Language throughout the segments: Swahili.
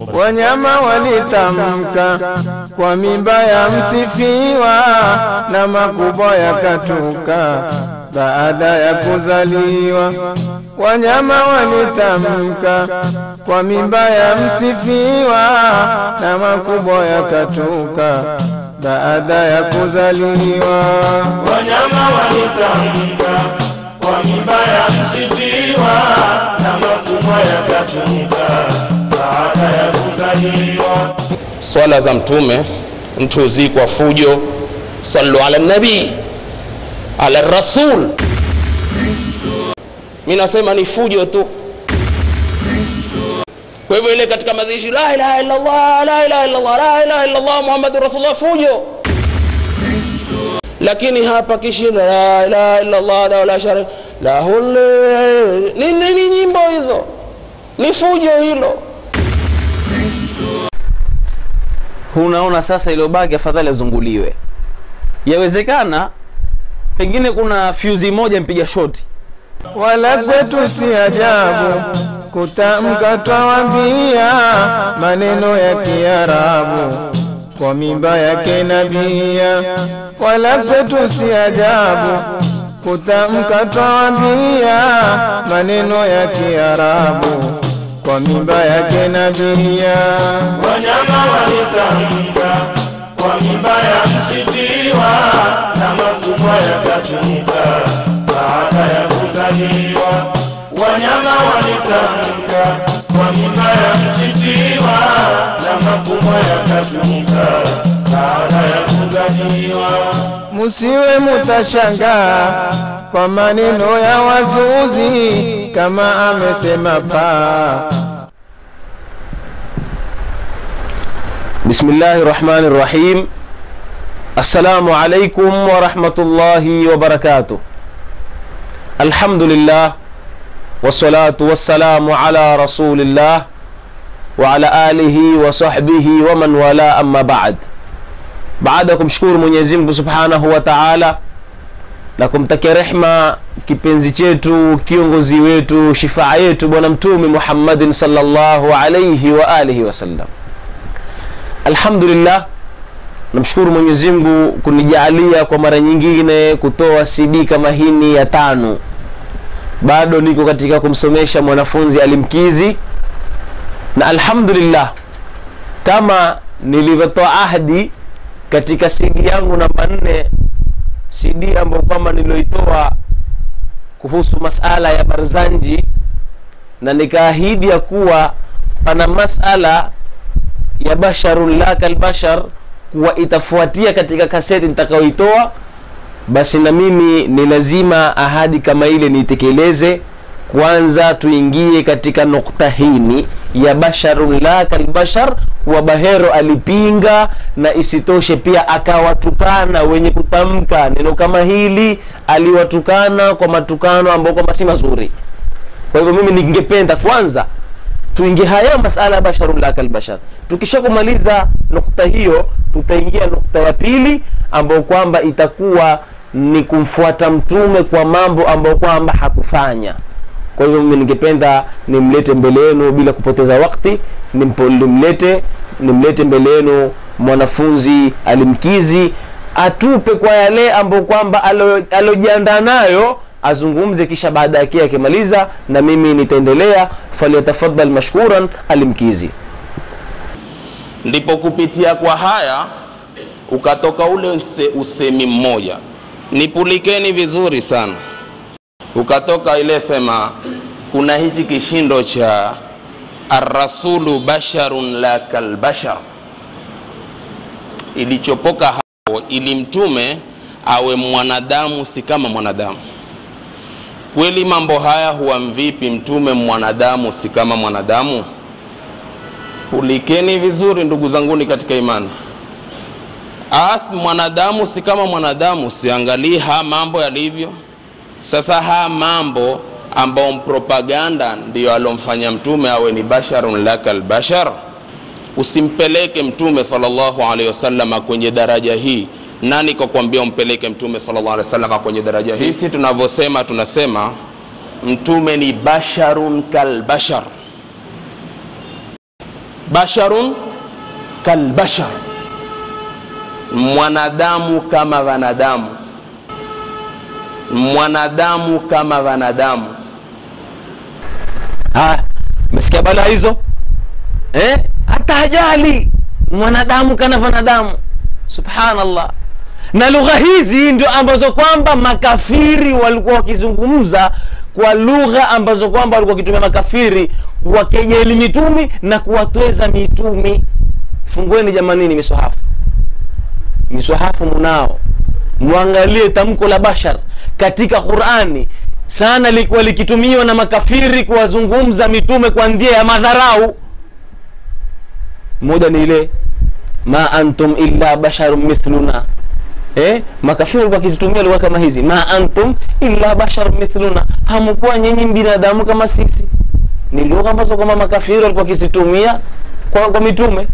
Wanyama walitamka kwa mimba ya msifiwa, na makubwa yakatuka baada ya kuzaliwa. Wanyama walitamka kwa mimba ya msifiwa, na makubwa yakatuka baada ya kuzaliwa. Wanyama walitamka kwa mimba ya msifiwa, na makubwa yakatuka baada ya kuzaliwa. Swala za mtume mtu uzikwa fujo. Sallu ala nabi ala rasul. Mimi nasema ni fujo tu. Kwa hivyo ile katika mazishi la ilaha illa Allah, la ilaha illa Allah, la ilaha illa Allah Muhammadur Rasulullah, fujo. Lakini hapa kishinda la ilaha illa Allah la sharika lahu, ni nyimbo hizo, ni fujo hilo. Unaona sasa iliyobaki afadhali azunguliwe. Yawezekana pengine kuna fuse moja mpiga shoti. Wala kwetu si ajabu kutamka, twawaambia maneno ya Kiarabu kwa mimba yake nabia. Wala kwetu si ajabu kutamka, twawaambia maneno ya Kiarabu kwa mimba yake nabia. Wanyama walitamka kwa mimba ya msifiwa, na makubwa yakatuka baada ya kuzaliwa. Wanyama walitamka kwa mimba ya msifiwa, na makubwa yakatuka baada ya kuzaliwa. Musiwe mutashangaa kwa maneno ya wazuzi, kama amesema pa. Bismillahirrahmanirrahim. Assalamu alaikum wa rahmatullahi wa barakatuh. Alhamdulillah wassalatu wassalamu ala rasulillah wa ala alihi wa sahbihi wa man wala, amma ba'd. Baada kumshukuru Mwenyezi Mungu Subhanahu wa Ta'ala na kumtakia rehma kipenzi chetu, kiongozi wetu, shifaa yetu bwana mtume Muhammadin sallallahu alayhi wa alihi wasallam. Alhamdulillah, namshukuru Mwenyezi Mungu kunijalia kwa mara nyingine kutoa CD kama hii ya 5. Bado niko katika kumsomesha mwanafunzi alimkizi, na alhamdulillah kama nilivyotoa ahadi katika CD yangu namba 4, CD ambayo kama niloitoa kuhusu masala ya Barzanji, na nikaahidi ya kuwa pana masala ya basharun la kal bashar kuwa itafuatia katika kaseti nitakayoitoa, basi na mimi ni lazima ahadi kama ile niitekeleze. Kwanza tuingie katika nukta hii ya basharun la kal bashar, kuwa Bahero alipinga na isitoshe pia akawatukana wenye kutamka neno kama hili, aliwatukana kwa matukano ambayo kama si mazuri. Kwa hivyo mimi ningependa kwanza tuingie haya masala ya basharun la kal bashar. Tukishakumaliza nukta hiyo, tutaingia nukta ya pili ambayo kwamba itakuwa ni kumfuata mtume kwa mambo ambayo kwamba hakufanya. Kwa hivyo mimi ningependa nimlete mbele yenu bila kupoteza wakati, nimlete mbele yenu mwanafunzi alimkizi, atupe kwa yale ambayo kwamba alojiandaa nayo azungumze, kisha baada yake akimaliza na mimi nitaendelea. Falyatafaddal mashkuran alimkizi. Ndipo kupitia kwa haya ukatoka ule usemi mmoja, nipulikeni vizuri sana. Ukatoka ile sema kuna hichi kishindo cha ar-rasulu basharun la kal bashar, ilichopoka hapo ili mtume awe mwanadamu si kama mwanadamu. Kweli mambo haya huwa mvipi mtume mwanadamu si kama mwanadamu? Pulikeni vizuri ndugu zanguni katika imani. Mwanadamu si kama mwanadamu, siangalii haya mambo yalivyo. Sasa haya mambo ambao propaganda ndio alomfanya mtume awe ni basharun lakal bashar. Usimpeleke mtume sallallahu alaihi wasallam kwenye daraja hii. Nani kwa kuambia umpeleke mtume sallallahu alaihi wasallam kwenye daraja hii? Sisi tunavyosema tunasema mtume ni basharun kal bashar. basharun kalbashar, mwanadamu kama wanadamu, mwanadamu kama wanadamu. Mesikia bala hizo? Hata hajali mwanadamu kana wanadamu. Subhanallah. Na lugha hizi ndio ambazo kwamba makafiri walikuwa wakizungumza, kwa lugha ambazo kwamba walikuwa wakitumia makafiri kuwakejeli mitumi na kuwatweza mitumi. Fungueni jamanini miswahafu. Miswahafu munao. Muangalie tamko la bashar katika Qur'ani. Sana likuwa likitumiwa na makafiri kuwazungumza mitume kwa njia ya madharau. Moja ni ile ma antum illa basharun mithluna. Makafiri walikuwa kizitumia lugha kama hizi, ma antum illa basharun mithluna, hamkuwa nyinyi binadamu kama sisi. Ni lugha ambazo kama makafiri walikuwa kizitumia kwa mitume.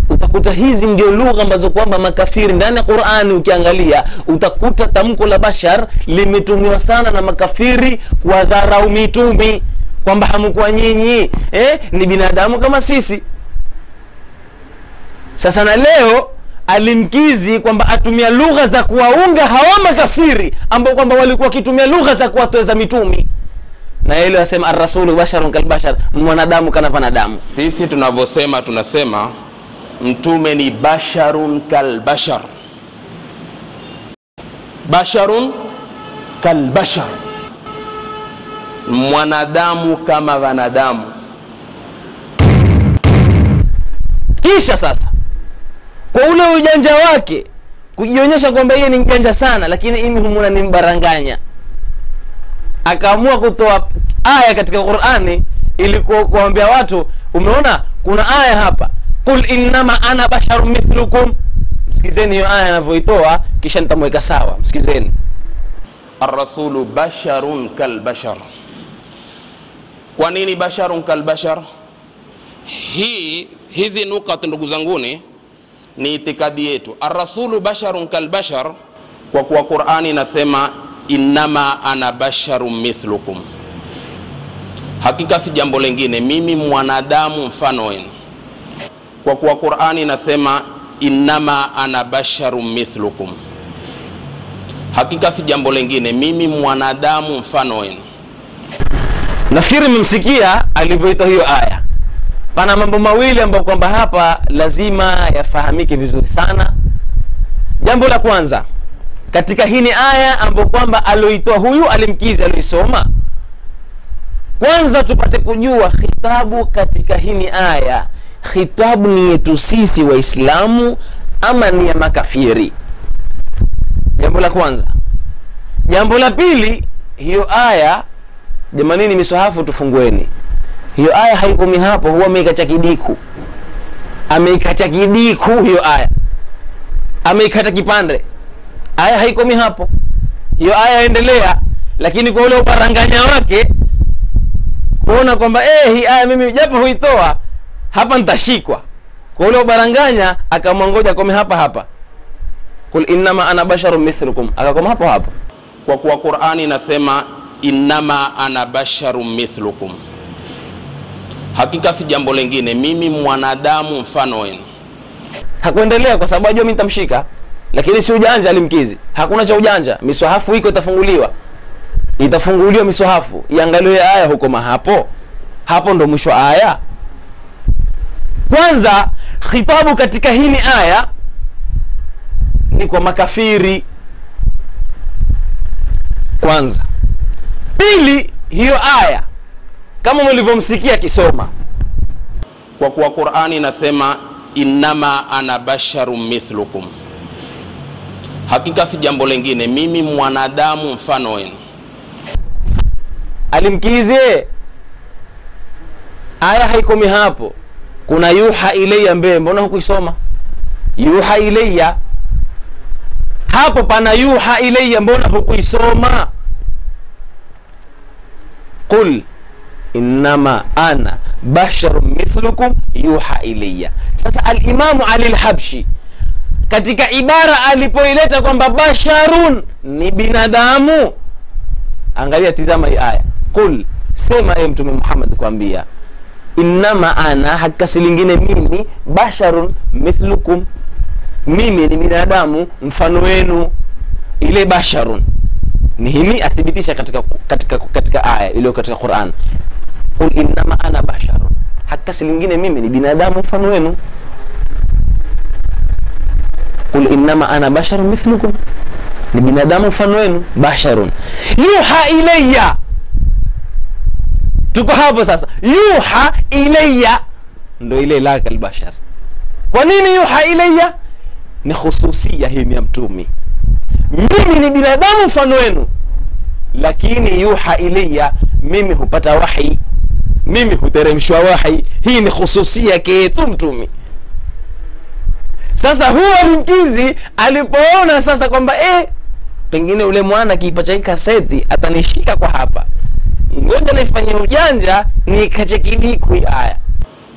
Utakuta hizi ndio lugha ambazo kwamba makafiri ndani ya Qur'ani, ukiangalia utakuta tamko la bashar limetumiwa sana na makafiri kwa dharau mitumi, kwamba hamkuwa nyinyi ni binadamu kama sisi. Sasa na leo alimkizi kwamba atumia lugha za kuwaunga hawa makafiri ambao kwamba walikuwa wakitumia lugha za kuwatoeza mitumi, na yeye asema ar-rasulu basharun kalbashar, mwanadamu kana wanadamu. Sisi tunavyosema tunasema mtume ni basharun kalbashar, basharun kalbashar, mwanadamu kama wanadamu. Kisha sasa kwa ule ujanja wake kujionyesha kwamba yeye ni mjanja sana, lakini imi humuna ni mbaranganya, akaamua kutoa aya katika Qur'ani ili kuambia watu, umeona kuna aya hapa, qul innama ana basharun mithlukum. Msikizeni hiyo aya anavyoitoa, kisha nitamweka sawa. Msikizeni. Ar-rasulu basharun kalbashar. Kwa nini basharun kalbashar? Hizi nukati ndugu zanguni ni itikadi yetu. Ar-rasulu basharun kalbashar, kwa kuwa Qur'ani inasema innama ana basharun mithlukum, hakika si jambo lingine, mimi mwanadamu mfano wenu. Kwa kuwa Qur'ani inasema innama ana basharun mithlukum, hakika si jambo lingine, mimi mwanadamu mfano wenu. Nafikiri mmsikia alivyoita hiyo aya. Pana mambo mawili ambayo kwamba hapa lazima yafahamike vizuri sana. Jambo la kwanza, katika hii ni aya ambayo kwamba aloitoa huyu alimkizi aloisoma, kwanza tupate kujua khitabu katika hii ni aya, khitabu ni yetu sisi Waislamu ama ni ya makafiri? Jambo la kwanza. Jambo la pili, hiyo aya jamanini miswahafu tufungueni, hiyo aya haikomi hapo, huwa ameikacha kidiku. Ameikacha kidiku hiyo aya, ameikata kipande. Aya haikomi hapo, hiyo aya endelea, lakini kwa ule uparanganya wake kuona kwamba hii aya mimi japo huitoa hapa nitashikwa, kwa ule uparanganya akamwangoja kome hapa, kul innama ana basharun mithlukum, akakoma hapo. Kwa kuwa Qur'ani inasema innama ana basharun mithlukum, hakika si jambo lingine, mimi mwanadamu mfano wenu. Hakuendelea kwa sababu ajua mimi nitamshika, lakini si ujanja alimkizi. Hakuna cha ujanja. Miswahafu iko itafunguliwa miswahafu, iangaliwe aya huko hapo ndo mwisho aya. Kwanza khitabu katika hii ni aya ni kwa makafiri kwanza. Pili, hiyo aya kama mlivyomsikia kisoma, kwa kuwa Qur'ani inasema innama ana basharun mithlukum, hakika si jambo lingine, mimi mwanadamu mfano wenu. Alimkize aya haikomi hapo, kuna yuha ilayya mbele, mbona hukuisoma? Yuha ilayya hapo pana yuha ilayya, mbona hukuisoma? Qul innama ana basharun mithlukum yuha ilayya. Sasa al-Imamu Ali al-Habshi katika ibara alipoileta kwamba basharun ni binadamu, angalia, tizama hii aya. Qul, sema Mtume Muhammad kwambia, innama ana, hakika lingine mimi, basharun mithlukum, mimi ni binadamu mfano wenu. Ile basharun ni himi athibitisha katika aya iliyo katika Qur'an. Qul innama ana basharun, hakika lingine mimi ni binadamu mfano wenu. Qul innama ana basharun mithlukum, ni binadamu mfano wenu. Basharun yuha ilayya, tuko hapo sasa. Yuha ilayya ndo ile laka albashar. Kwa nini yuha ilayya? Ni khususia hii ya mtumi. Mimi ni binadamu mfano wenu, lakini yuha ilayya, mimi hupata wahi, mimi huteremshwa wahi. Hii ni khususia ketu mtumi. Sasa huwa mkizi alipoona sasa kwamba pengine ule mwana kiipacha hii kaseti atanishika kwa hapa, ngoja nifanye ujanja nikachekiliku hii aya.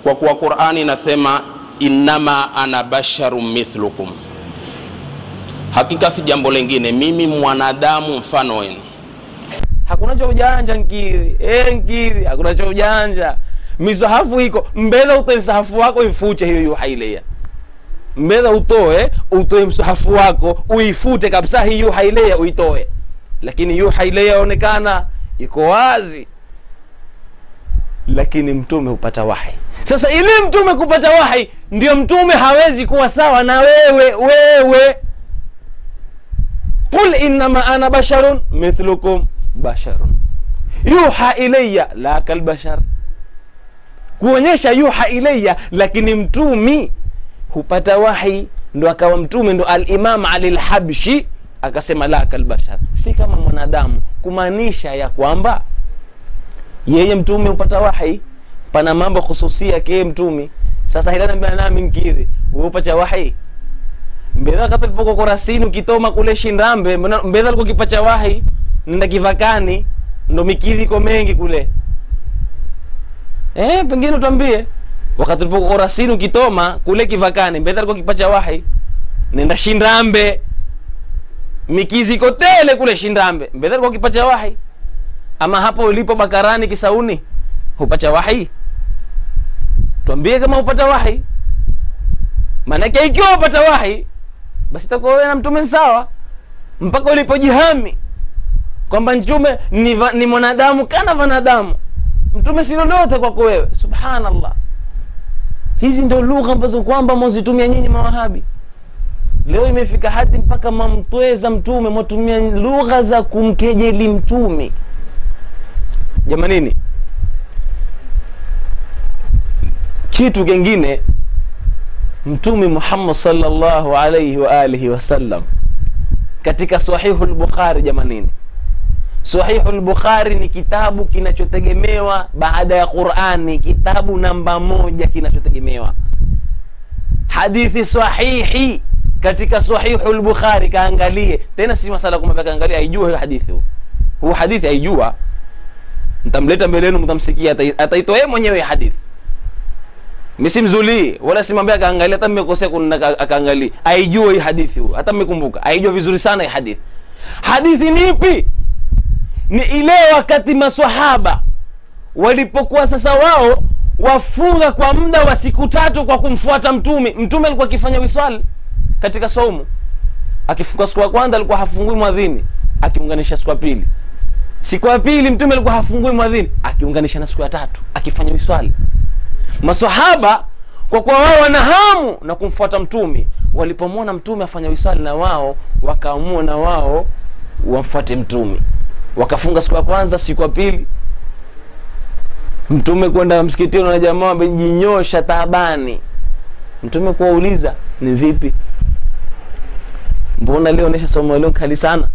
Kwa kuwa Qur'ani inasema innama ana basharun mithlukum, hakika si jambo lingine, mimi mwanadamu mfano wenu. Hakuna cha ujanja nkiri, nkiri, hakuna cha ujanja. Misahafu iko mbele, utoe msahafu wako ifuche hiyo yuha ilayya. Mbele utoe msahafu wako uifute kabisa hiyo yuha ilayya uitoe. Lakini yuha ilayya onekana iko wazi, lakini mtume hupata wahi. Sasa ili mtume kupata wahi, ndio mtume hawezi kuwa sawa na wewe. Qul innama ana basharun mithlukum, basharun yuha ilayya la kal bashar, kuonyesha yuha ilayya, lakini mtumi hupata wahi. Ndo akawa mtume, ndo al-Imam Ali al-Habshi akasema la kal bashar, si kama mwanadamu, kumaanisha ya kwamba yeye mtume hupata wahi, pana mambo khususia yake mtume. Sasa hilana mbona nami nkiri wewe upata wahi? Mbona katalipo Qur'ani ukitoma kule Shindambe, mbona alikuwa kipacha wahi nenda kivakani, ndo mikiri iko mengi kule. Pengine utambie wakati ulipo Qur'ani ukitoma kule kivakani, mbona alikuwa kipacha wahi nenda Shindambe, mikizi iko tele kule Shindambe, mbona alikuwa kipacha wahi? Ama hapo ulipo Bakarani Kisauni hupata wahi? Tuambie kama upata wahi. Maana ikiwa upata wahi, basi takuwa wewe na mtume sawa, mpaka ulipojihami kwamba mtume ni mwanadamu kana wanadamu, mtume si lolote kwako wewe. Subhanallah, hizi ndio lugha ambazo kwamba mwazitumia nyinyi mawahabi. Leo imefika hadi mpaka mamtweza mtume, mwatumia lugha za kumkejeli mtume. Jamanini, kitu kingine, mtume Muhammad sallallahu alayhi wa alihi wasallam katika Sahihul Bukhari, jamanini, Sahihul Bukhari ni kitabu kinachotegemewa baada ya Qur'ani, kitabu namba 1 kinachotegemewa. Hadithi sahihi katika Sahihul Bukhari, kaangalie tena, si masala kumwambia kaangalie, aijua hiyo hadithi. Huo hadithi aijua, mtamleta mbele yenu, mtamsikia, ataitoa yeye mwenyewe hadithi. Misimzuli wala simwambia kaangalia, hata mmekosea kuna akaangalia, aijua hii hadithi. Huo hata mmekumbuka, aijua vizuri sana hii hadithi. Hadithi ni ipi? Ni ile wakati maswahaba walipokuwa sasa wao wafunga kwa muda wa siku 3 kwa kumfuata mtume. Mtume alikuwa akifanya wiswali katika saumu, akifunga siku ya kwanza alikuwa hafungui mwadhini, akiunganisha siku ya pili. Siku ya pili mtume alikuwa hafungui mwadhini, akiunganisha na siku ya 3 akifanya wiswali. Maswahaba kwa kuwa wao wana hamu na kumfuata mtume, walipomwona mtume afanya wiswali na wao, wakaamua na wao wamfuate mtume, wakafunga siku ya kwanza, siku ya pili. Mtume kwenda msikitini na jamaa wamejinyosha taabani, mtume kuwauliza ni vipi, mbona leo onesha somo leo kali sana?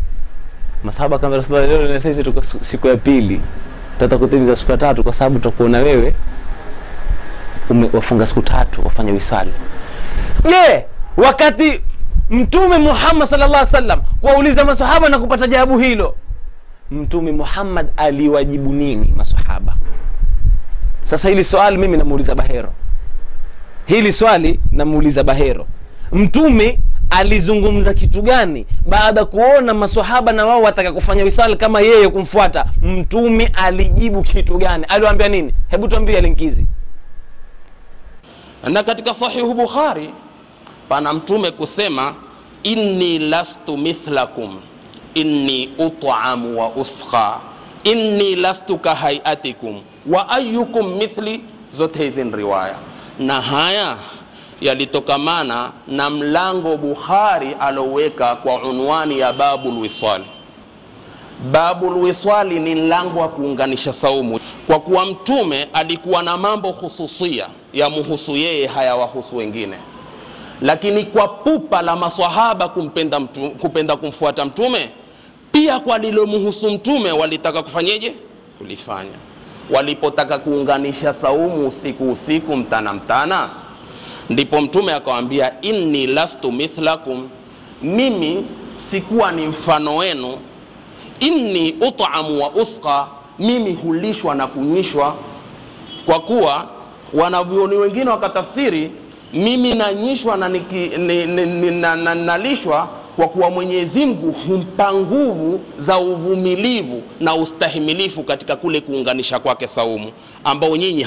Masahaba kama Rasulullah, leo na sisi tuko siku ya pili, tutakutimiza siku ya 3 kwa sababu tutakuona wewe wafunga siku 3 wafanya wisali. Wakati mtume Muhammad sallallahu alaihi wasallam kuwauliza maswahaba na kupata jawabu hilo, mtume Muhammad aliwajibu nini maswahaba? Sasa hili swali mimi namuuliza Bahero, hili swali namuuliza Bahero, mtume alizungumza kitu gani baada kuona maswahaba na wao wataka kufanya wisali kama yeye kumfuata? Mtume alijibu kitu gani? Aliwaambia nini? Hebu tuambie Linkizi, Na katika sahihu Bukhari pana mtume kusema, inni lastu mithlakum inni ut'amu wa usqa inni lastu kahayatikum wa ayyukum mithli. Zote hizi ni riwaya, na haya yalitokamana na mlango Bukhari aloweka kwa unwani ya babul wiswali. Babul wiswali ni mlango wa kuunganisha saumu, kwa kuwa mtume alikuwa na mambo hususia ya muhusu yeye, hayawahusu wengine, lakini kwa pupa la maswahaba kupenda kumfuata mtume, pia kwa lilomuhusu mtume walitaka kufanyeje? Kulifanya. Walipotaka kuunganisha saumu usiku mtana, ndipo mtume akawaambia, inni lastu mithlakum, mimi sikuwa ni mfano wenu, inni ut'amu wa usqa, mimi hulishwa na kunywishwa. Kwa kuwa wanavyoni wengine wakatafsiri mimi nanyishwa na nalishwa kwa kuwa Mwenyezi Mungu humpa nguvu za uvumilivu na ustahimilifu katika kule kuunganisha kwake saumu, ambao nyinyi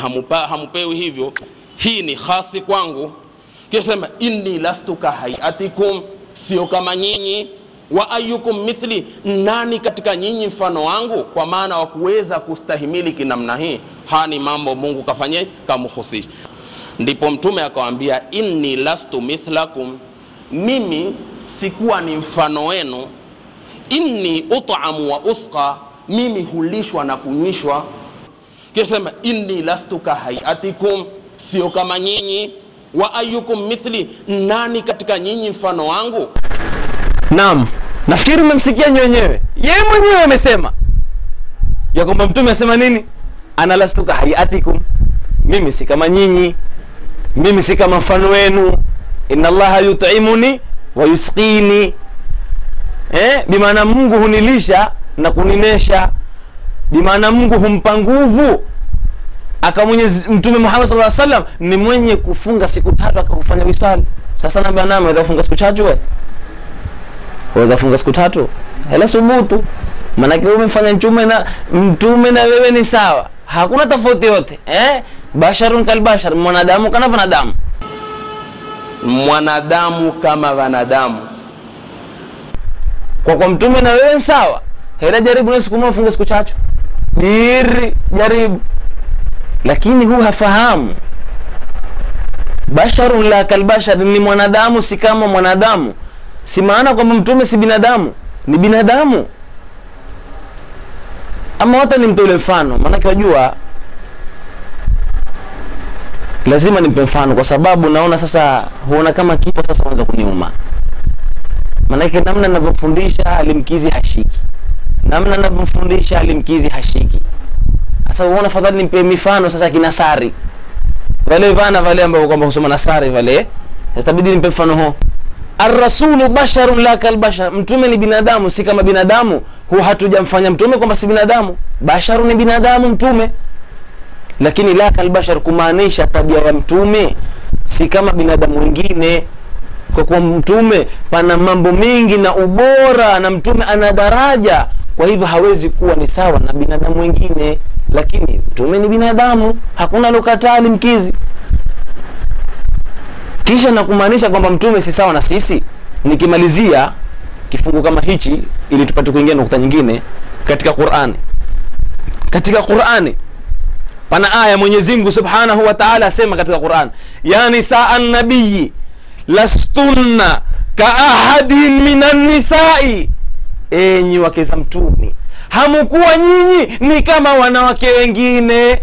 hamupewi hivyo. Hii ni khasi kwangu. Kisema inni lastu kahayatikum, sio kama nyinyi, wa ayyukum mithli, nani katika nyinyi mfano wangu, kwa maana wa kuweza kustahimili kinamna hii. Hani mambo Mungu kafanye kamhusisha. Ndipo mtume akawaambia, inni lastu mithlakum, mimi sikuwa ni mfano wenu, inni ut'amu wa usqa, mimi hulishwa na kunywishwa. Kisema inni lastu kahayatikum, sio kama nyinyi, wa ayyukum mithli, nani katika nyinyi mfano wangu. Naam, nafikiri mmemsikia wenyewe, yeye mwenyewe amesema ya kwamba mtume asema nini? Ana lastu kahayatikum, mimi si kama nyinyi, mimi si kama mfano wenu. Inna Allaha yut'imuni wa yusqini, bimaana Mungu hunilisha na kuninywesha, bimaana Mungu humpa nguvu. Akamwenyezi Mtume Muhammad sallallahu alaihi wasallam ni mwenye kufunga siku 3 akafanya wisali. Sasa naambia nami unaweza kufunga siku 3 wewe? Unaweza kufunga siku 3? Hela subutu. Maana yake umefanya mtume na wewe ni sawa. Hakuna tofauti yote. Basharun kal bashar, mwanadamu kama wanadamu. Mwanadamu kama wanadamu. Kwa mtume na wewe sawa. Hela jaribu na siku moja ufunge siku 3. Jaribu. Lakini huu hafahamu. Basharun la kal bashar, ni mwanadamu si kama mwanadamu. Si maana kwamba mtume si binadamu, ni binadamu. Ama hata ni mtole mfano, maana wajua lazima nimpe mfano, kwa sababu naona sasa huona kama kitu sasa anza kuniuma. Maana yake namna ninavyofundisha alimkizi hashiki, namna ninavyofundisha alimkizi hashiki. Sasa unaona fadhali nimpe mifano sasa kinasari wale vana wale ambao kwamba husoma nasari wale, sasa bidii nimpe mfano huo. Ar-rasulu basharun la kal bashar, mtume ni binadamu si kama binadamu. Huwa hatujamfanya mtume kwamba si binadamu. Basharu ni binadamu mtume, lakini la kal bashar kumaanisha tabia ya mtume si kama binadamu wengine. Kwa kuwa mtume pana mambo mengi na ubora, na mtume ana daraja, kwa hivyo hawezi kuwa ni sawa na binadamu wengine. Lakini mtume ni binadamu, hakuna lokataa mkizi. Kisha na kumaanisha kwamba mtume si sawa na sisi. Nikimalizia kifungu kama hichi ili tupate kuingia nukta nyingine katika Qur'ani. Katika Qur'ani pana aya Mwenyezi Mungu Subhanahu wa Ta'ala asema katika Qur'an, ya nisaa an-nabiy lastunna ka ahadin minan nisa'i, enyi wake za mtume hamkuwa nyinyi ni kama wanawake wengine.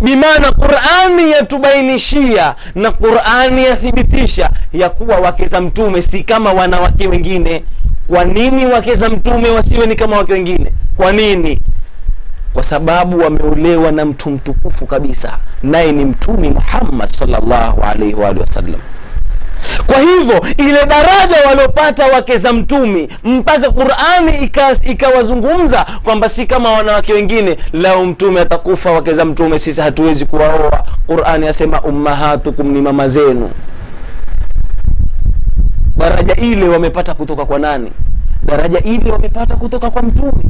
Bimaana Qur'ani yatubainishia na Qur'ani yathibitisha ya kuwa wake za mtume si kama wanawake wengine. Kwa nini wake za mtume wasiwe ni kama wake wengine? Kwa nini? Kwa sababu wameolewa na mtu mtukufu kabisa, naye ni Mtume Muhammad sallallahu alaihi wa sallam. Kwa hivyo ile daraja walopata wake za mtume mpaka Qur'ani ikawazungumza kwamba si kama wanawake wengine. Lao mtume atakufa, wake za mtume sisi hatuwezi kuwaoa. Qur'ani yasema ummahatukum, ni mama zenu. Daraja ile wamepata kutoka kwa nani? Daraja ile wamepata kutoka kwa mtume.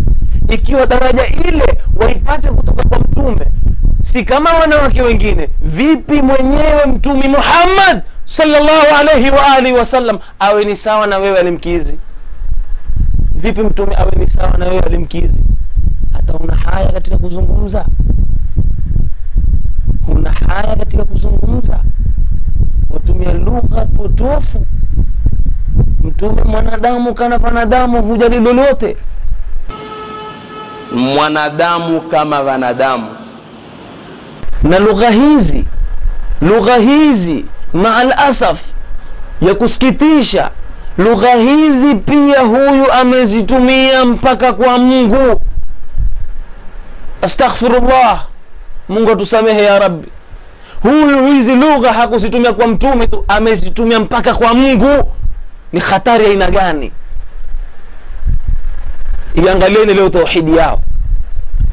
Ikiwa daraja ile waipate kutoka kwa mtume, si kama wanawake wengine. Vipi mwenyewe Mtume Muhammad sallallahu alayhi wa alihi wasallam awe ni sawa na wewe alimkizi? Vipi mtume awe ni sawa na wewe alimkizi? Hata una haya katika kuzungumza? Una haya katika kuzungumza? Watumia lugha potofu. Mtume mwanadamu kana wanadamu, hujali lolote. Mwanadamu kama wanadamu. Na lugha hizi maal asaf ya kusikitisha, lugha hizi pia huyu amezitumia mpaka kwa Mungu. Astaghfirullah, Mungu atusamehe ya Rabbi. Huyu hizi lugha hakuzitumia kwa mtume tu, amezitumia mpaka kwa Mungu. Ni hatari aina gani? Iangalieni leo tauhidi yao.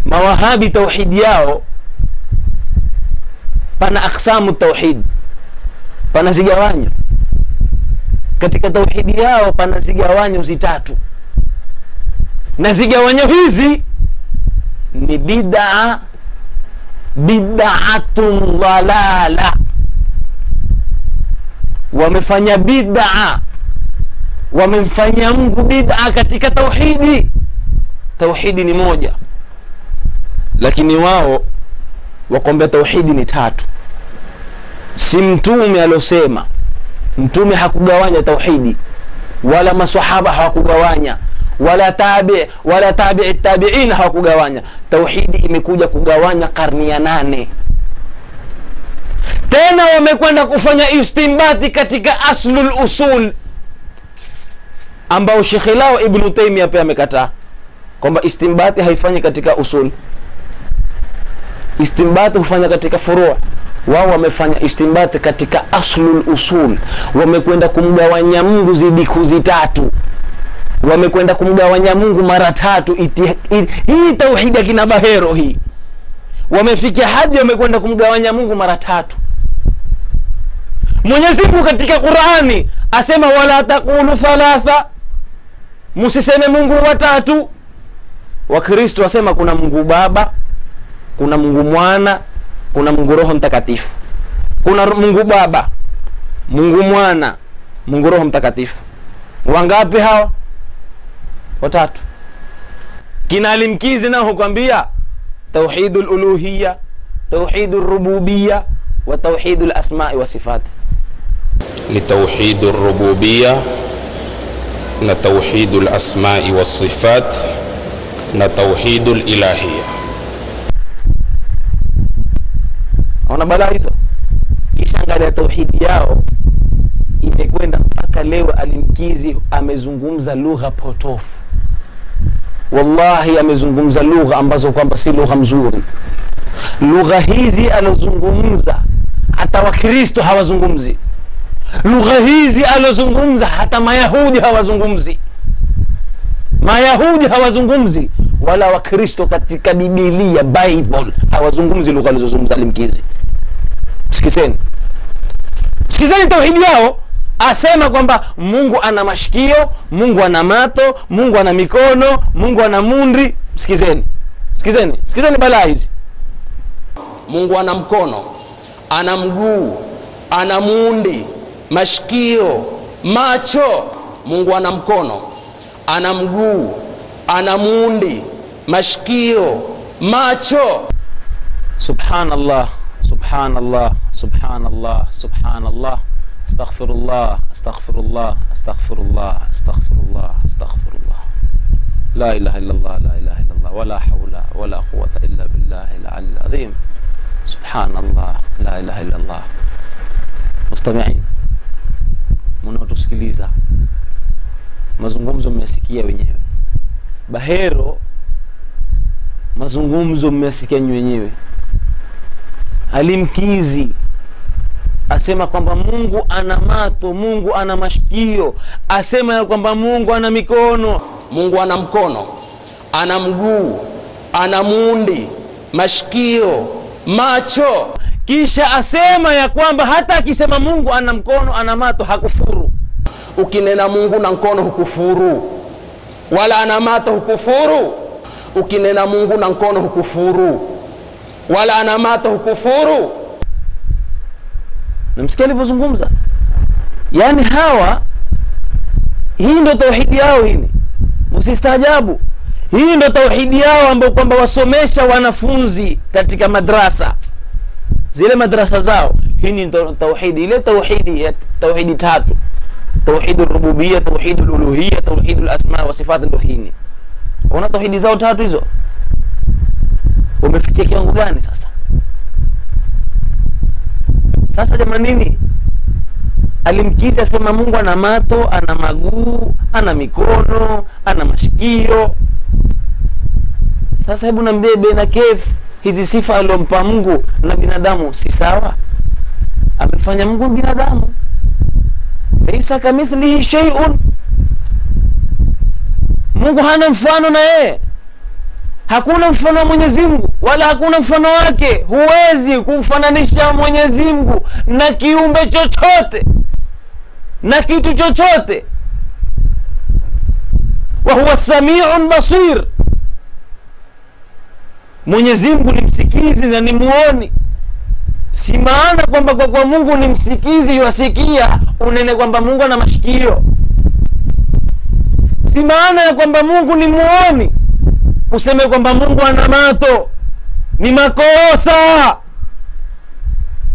Mawahabi tauhidi yao, pana aksamu tauhid, pana zigawanyo katika tauhidi yao, pana zigawanyo zitatu, na zigawanyo hizi ni bid'atun dhalala. Wamefanya bid'a, wamemfanyia Mungu bid'a katika tauhidi. Tauhidi ni moja, lakini wao wakwambia tauhidi ni tatu. Si mtume alosema. Mtume hakugawanya tauhidi, wala maswahaba hawakugawanya, wala tabi'i tabi'in hawakugawanya. Tauhidi imekuja kugawanya karni ya 8. Tena wamekwenda kufanya istimbati katika aslul usul, ambao Sheikh lao Ibn Taymiyyah pia amekataa kwamba istimbati haifanyi katika usul. Istimbati hufanya katika furu'. Wao wamefanya istimbati katika aslul usul. Wamekwenda kumgawanya Mungu zidiku zitatu, wamekwenda kumgawanya Mungu mara tatu. Hii tauhidi ya kina Bahero hii, wamefikia hadi wamekwenda kumgawanya Mungu mara tatu. Mwenyezi Mungu katika Qur'ani asema wala taqulu thalatha, musiseme Mungu watatu. Wakristo wasema kuna Mungu Baba, kuna Mungu Mwana, kuna Mungu Roho Mtakatifu. Kuna Mungu Baba, Mungu Mwana, Mungu Roho Mtakatifu. Wangapi hawa? Watatu. Kina alimkizi nao hukwambia tauhidul uluhiyya, tauhidul rububiyya wa tauhidul asma'i wa sifat. Ni tauhidul rububiyya na tauhidul asma'i wa sifat na tauhidul ilahiyya. Ona balaa hizo. Kisha angalia tauhidi yao imekwenda mpaka leo. Alimkizi amezungumza lugha potofu. Wallahi amezungumza lugha ambazo kwamba si lugha mzuri. Lugha hizi alozungumza hata Wakristo hawazungumzi. Lugha hizi alozungumza hata Mayahudi hawazungumzi. Mayahudi hawazungumzi, wala Wakristo katika Biblia Bible hawazungumzi lugha alizozungumza alimkizi. Sikizeni tauhidi yao. Asema kwamba Mungu ana mashikio, Mungu ana mato, Mungu ana mikono, Mungu ana mundi. Sikizeni balaa hizi. Mungu ana mkono, ana mguu, ana mundi, mashikio, macho. Mungu ana mkono, ana mguu, ana mundi, mashikio, macho. Subhanallah, subhanallah, subhanallah, subhanallah. Astaghfirullah, astaghfirullah, astaghfirullah, astaghfirullah, astaghfirullah. La ilaha illallah, la ilaha illallah, wala hawla wala quwwata illa billahi al-'aliyyil 'azim. Subhanallah, la ilaha illallah. Mustami'in, mnaotusikiliza, mazungumzo mmesikia wenyewe. Bahero, mazungumzo mmesikia wenyewe. Alimkizi asema kwamba Mungu ana mato, Mungu ana mashikio, asema ya kwamba Mungu ana mikono. Mungu ana mkono, ana mguu, ana mundi, mashikio, macho. Kisha asema ya kwamba hata akisema Mungu ana mkono, ana mato, hakufuru. Ukinena Mungu na mkono hukufuru, wala ana mato hukufuru. Ukinena Mungu na mkono hukufuru, wala ana mato hukufuru. Namsikia alivyozungumza. Yani hawa, hii ndio tauhidi yao. Hii msistaajabu, hii ndio tauhidi yao ambao kwamba wasomesha wanafunzi katika madrasa, zile madrasa zao. Hii ndio tauhidi, ile tauhidi tatu: tauhidul rububiyya, tauhidul uluhiyya, tauhidul asma wa sifat. Ndio hii. Wana tauhidi zao tatu hizo. Umefikia kiwango gani sasa? Sasa jamanini, Alimkizi asema Mungu ana mato, ana maguu, ana mikono, ana mashikio. Sasa hebu niambie, bena kef hizi sifa aliyompa Mungu na binadamu si sawa? Amefanya Mungu binadamu. Laisa kamithlihi shay'un. Mungu hana mfano na yeye. Hakuna mfano wa Mwenyezi Mungu wala hakuna mfano wake. Huwezi kumfananisha Mwenyezi Mungu na kiumbe chochote na kitu chochote. Wa huwa sami'un basir. Mwenyezi Mungu ni msikizi na ni muoni. Si maana kwamba kwa Mungu ni msikizi yuasikia unene kwamba Mungu ana mashikio. Si maana ya kwamba Mungu ni muoni useme kwamba Mungu ana mato. Ni makosa.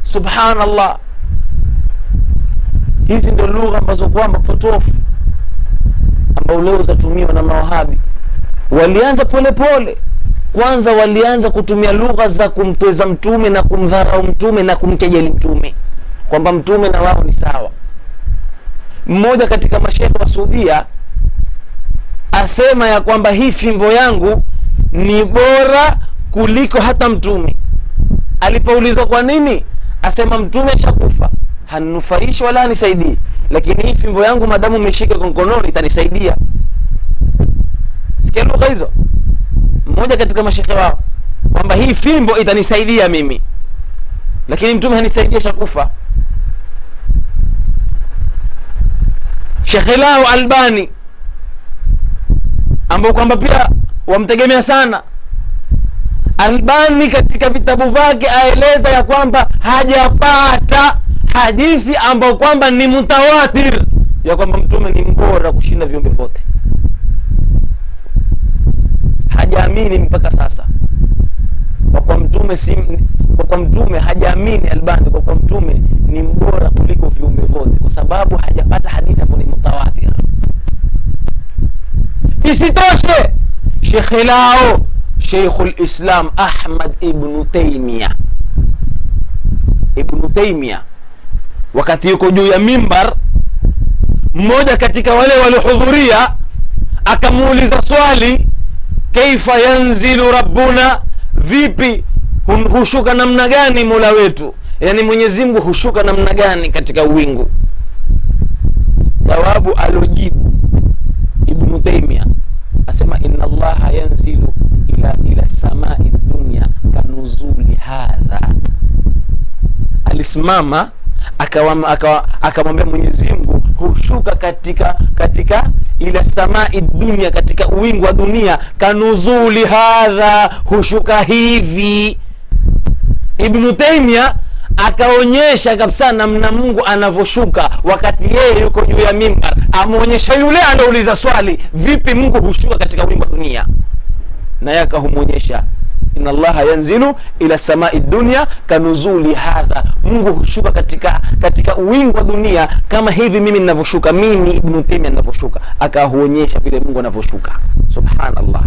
Subhanallah. Hizi ndio lugha ambazo kwamba potofu ambao leo zatumiwa na mawahabi. Walianza pole. Kwanza walianza kutumia lugha za kumtweza mtume na kumdharau mtume na kumkejeli mtume, kwamba mtume na wao ni sawa. Mmoja katika masheikh wa Saudia asema ya kwamba hii fimbo yangu ni bora kuliko hata mtume. Alipoulizwa kwa nini, asema mtume ashakufa, hanufaishi wala hanisaidii, lakini hii fimbo yangu madamu umeshika kwa mkononi itanisaidia. Sikia lugha hizo. Mmoja katika masheikh wao kwamba hii fimbo itanisaidia mimi, lakini mtume hanisaidia, shakufa. Sheikh lao Albani ambao kwamba pia wamtegemea sana, Albani katika vitabu vyake aeleza ya kwamba hajapata hadithi ambao kwamba ni mutawatir ya kwamba mtume ni mbora kushinda viumbe vyote. Hajaamini mpaka sasa kwa mtume kwa mtume hajaamini Albani kwa mtume ni mbora kuliko viumbe vyote, kwa sababu hajapata hadithi ambayo ni mutawatir. Isitoshe, Sheikh lao Sheikhul Islam Ahmad Ibn Taymiyyah wakati yuko juu ya mimbar, mmoja katika wale waliohudhuria akamuuliza swali, kaifa yanzilu rabbuna, vipi hushuka namna gani Mola wetu, yani Mwenyezi Mungu hushuka namna gani katika wingu? Jawabu alojibu Ibn Taymiyyah asema, inna Allaha yanzilu ila samai dunya kanuzuli hadha. Alisimama akamwambia Mwenyezi Mungu hushuka katika ila samai dunya, katika wingu wa dunia, kanuzuli hadha, hushuka hivi. Ibn Taymiyyah akaonyesha kabisa namna Mungu anavoshuka wakati yeye yuko juu ya mimbar. Amuonyesha yule anauliza swali, vipi Mungu hushuka katika wingu wa dunia, na yaka humuonyesha inna Allaha yanzilu ila samai dunya kanuzuli hadha. Mungu hushuka katika wingu wa dunia kama hivi mimi ninavoshuka, mimi Ibn Taymiyyah ninavoshuka. Akahuonyesha vile Mungu anavoshuka. Subhanallah.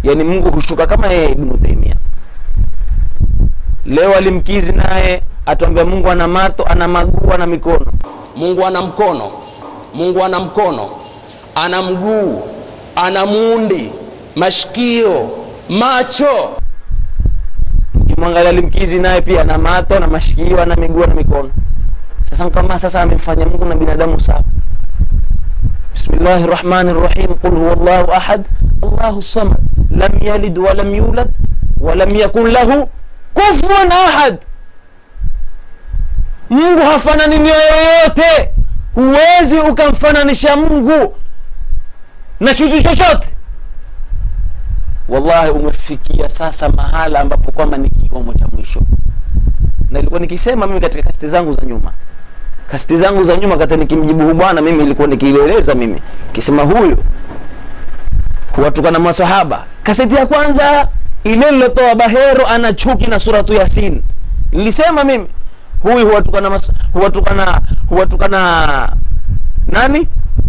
Yani Mungu hushuka kama yeye Ibn Taymiyyah. Leo Alimkizi naye atuambia Mungu ana mato, ana maguu, ana mikono. Mungu ana mkono, Mungu ana mkono, ana mguu, ana muundi, mashikio, macho. Ukimwangalia Alimkizi naye pia ana mato, ana mashikio, ana miguu, ana mikono. Sasa kama sasa amefanya Mungu na binadamu sawa. Bismillahirrahmanirrahim. Qul huwallahu ahad, Allahus samad, lam yalid wa lam yulad wa lam yakul lahu kufuwan ahad. Mungu hafanani na yoyote. Huwezi ukamfananisha Mungu na kitu chochote. wallahi umefikia sasa mahala ambapo kwamba ni kikomo cha mwisho. Na ilikuwa nikisema mimi katika kaseti zangu za nyuma kata nikimjibu huyu bwana, mimi ilikuwa nikieleza mimi kisema huyu huwatukana maswahaba. Kaseti ya kwanza ile nilotoa Bahero ana chuki na suratu Yasin, nilisema mimi huyu huwatukana nani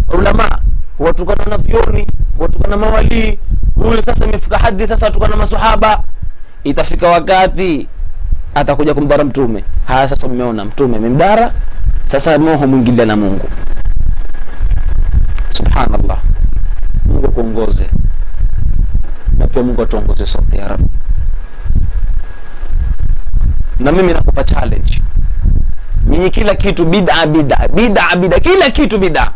ulama, huwatukana na vioni, huwatukana mawali. Huyu sasa imefika hadi sasa atukana maswahaba, itafika wakati atakuja kumdhara mtume. Haya sasa mmeona mtume memdhara, sasa moho mwingilia na Mungu. Subhanallah. Mungu kuongoze na pia Mungu atuongoze sote ya Rabbi. Na mimi nakupa challenge, nyinyi kila kitu bid'a kila kitu bid'a.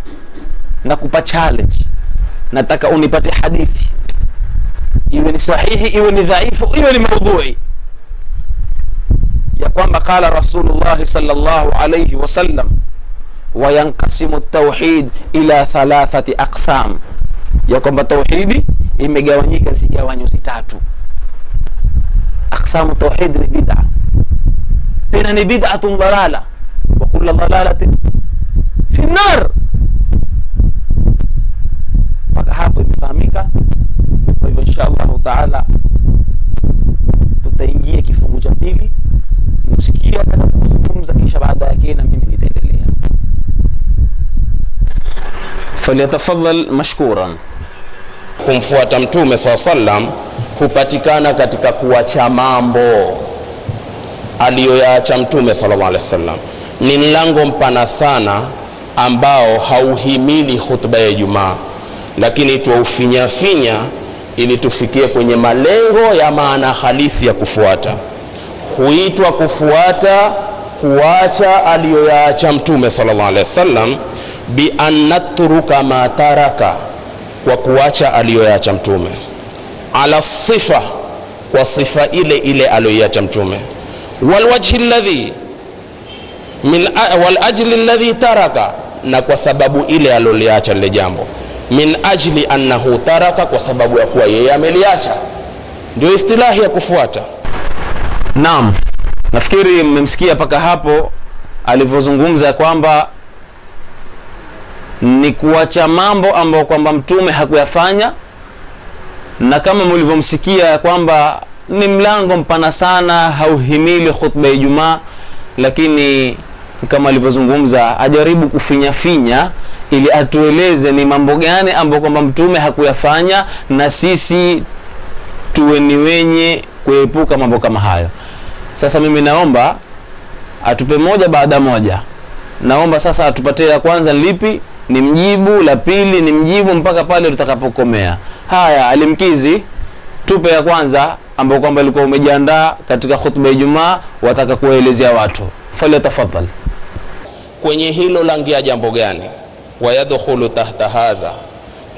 Nakupa challenge, nataka unipate hadithi, iwe ni sahihi, iwe ni dhaifu, iwe ni maudhui, ya kwamba qala Rasulullah sallallahu alayhi wasallam wa yanqasimu at-tauhid ila 3 aqsam, ya kwamba tauhidi imegawanyika zigawanyo zitatu. Aqsamu tauhid ni bid'a, tena ni bid'atun dalala wa kullu dalalatin fi an-nar. Mpaka hapo imefahamika. Kwa hivyo inshallah taala tutaingia kifungu cha pili, msikia atakapozungumza, kisha baada yake na mimi nitaendelea. Falyatafaddal mashkuran. Kumfuata Mtume SAW hupatikana katika kuacha mambo aliyoyaacha Mtume sallallahu alaihi wasallam. Ni mlango mpana sana ambao hauhimili khutba ya Ijumaa, lakini tuufinya ili tufikie kwenye malengo ya maana halisi ya kufuata. Huitwa kufuata kuacha aliyoyaacha Mtume sallallahu alaihi wasallam bi an natruka ma taraka, kwa kuacha aliyoyaacha Mtume, ala sifa, kwa sifa ile ile aliyoyaacha Mtume, wal wajhi alladhi wal ajli alladhi taraka, na kwa sababu ile aliyoliacha lile jambo, min ajli annahu taraka, kwa sababu ya kuwa yeye ameliacha. Ndio istilahi ya kufuata. Naam, nafikiri mmemsikia paka hapo alivyozungumza kwamba ni kuacha mambo ambayo kwamba Mtume hakuyafanya, na kama mlivyomsikia kwamba ni mlango mpana sana, hauhimili khutba ya Ijumaa, lakini kama alivyozungumza ajaribu kufinya ili atueleze ni mambo gani ambayo kwamba Mtume hakuyafanya, na sisi tuwe ni wenye kuepuka mambo kama hayo. Sasa mimi naomba atupe moja baada moja. Naomba sasa atupatie ya kwanza lipi ni mjibu, la pili ni mjibu, mpaka pale tutakapokomea. Haya, Alimkizi, tupe ya kwanza ambayo kwamba ilikuwa umejiandaa katika khutba ya Ijumaa, wataka kuelezea watu. Fali tafadhali. Kwenye hilo langia jambo gani? Wayadkhulu tahta hadha,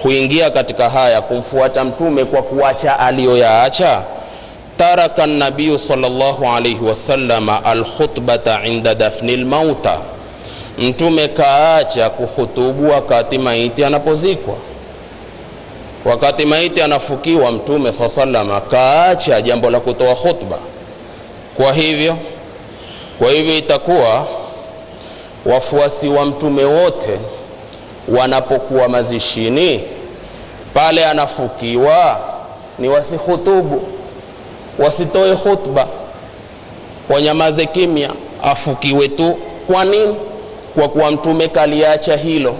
huingia katika haya kumfuata Mtume kwa kuacha aliyoyaacha. Taraka an-nabiy sallallahu alayhi wasallam al-khutbata inda dafni al-mauta, Mtume kaacha kuhutubu wakati maiti anapozikwa. Wakati maiti anafukiwa, Mtume sallallahu kaacha jambo la kutoa khutba. Kwa hivyo itakuwa wafuasi wa Mtume wote wanapokuwa mazishini, pale anafukiwa ni wasihutubu, wasitoe khutba, wanyamaze kimya, afukiwe tu. Kwa nini? Kwa kuwa Mtume kaliacha hilo.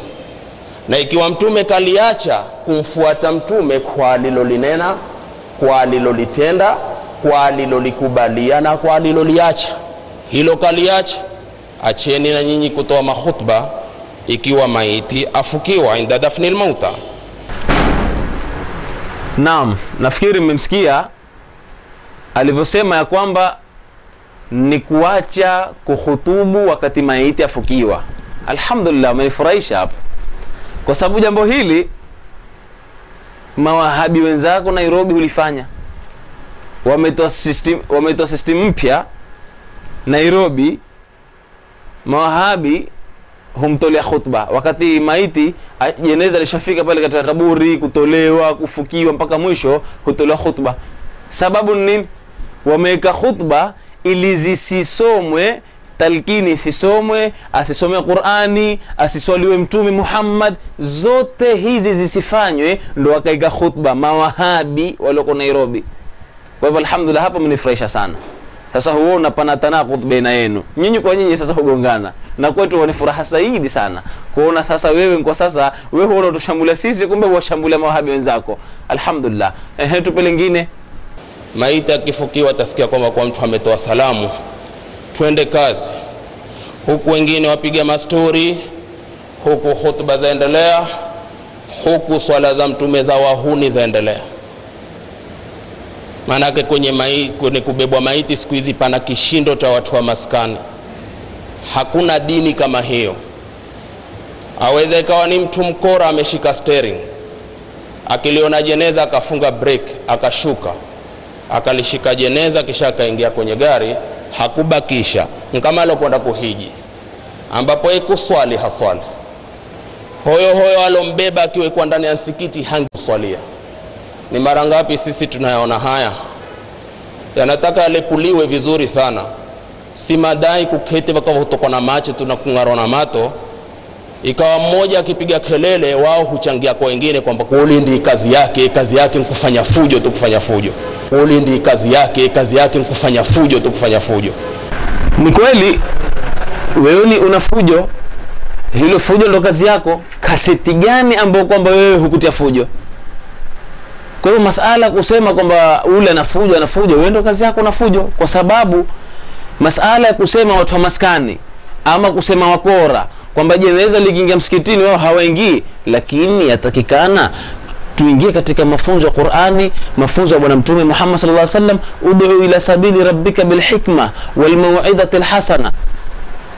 Na ikiwa Mtume kaliacha, kumfuata Mtume kwa alilolinena, kwa alilolitenda, kwa alilolikubalia na kwa aliloliacha, hilo kaliacha. Acheni na nyinyi kutoa makhutba ikiwa maiti afukiwa inda dafni al-mauta. Naam, nafikiri mmemsikia alivyosema ya kwamba ni kuacha kuhutubu wakati maiti afukiwa. Alhamdulillah, umenifurahisha hapo, kwa sababu jambo hili mawahabi wenzako Nairobi hulifanya. Wametoa system mpya Nairobi. Mawahabi humtolea khutba. Wakati maiti jeneza lishafika pale katika kaburi, kutolewa, kufukiwa mpaka mwisho, hutolewa khutba. Sababu nini? Wameweka khutba ili zisisomwe talkini, isisomwe, asisomwe Qur'ani, asiswaliwe Mtume Muhammad, zote hizi zisifanywe, ndo wakaika khutba mawahabi waloko Nairobi. Kwa hivyo alhamdulillah, hapa mnifurahisha sana. Sasa huona pana tanaqudh baina yenu, nyinyi kwa nyinyi sasa hugongana, na kwetu ni furaha zaidi sana kuona sasa wewe kwa sasa wewe huona tushambulia sisi, kumbe washambulia mawahabi wenzako. Alhamdulillah. Tupe lingine. Maiti akifukiwa tasikia kwamba kwa mtu ametoa salamu, twende kazi. Huku wengine wapiga mastori, huku khutba zaendelea, huku swala za mtume za wahuni zaendelea. Maanake kwenye kubebwa maiti siku hizi pana kishindo cha watu wa maskani. Hakuna dini kama hiyo. Aweza ikawa ni mtu mkora ameshika steering, akiliona jeneza akafunga break, akashuka, akalishika jeneza, kisha akaingia kwenye gari, hakubakisha. Kama alokwenda kuhiji, ambapo ikuswali haswali. Hoyo alombeba akiwekwa ndani ya msikiti hangiswalia. Ni mara ngapi sisi tunayaona haya? Yanataka yalepuliwe vizuri sana. Si madai kuketi wakavutokwa na macho tunakungarwa na mato. Ikawa mmoja akipiga kelele, wao huchangia kwa wengine kwamba kuli ndi kazi yake nkufanya fujo tu kufanya fujo. Kuli ndi kazi yake nkufanya fujo tu kufanya fujo. Ni kweli wewe ni una fujo, hilo fujo ndo kazi yako. Kaseti gani ambayo kwamba wewe hukutia fujo? Kwa hiyo masala kusema kwamba ule anafujo, wewe ndo kazi yako na fujo, kwa sababu masala ya kusema watu wa maskani ama kusema wakora kwamba jeneza likiingia msikitini wao hawaingii, lakini yatakikana tuingie katika mafunzo ya Qur'ani, mafunzo ya Bwana Mtume Muhammad sallallahu alaihi wasallam, ud'u ila sabili rabbika bil hikma wal mau'izati al hasana.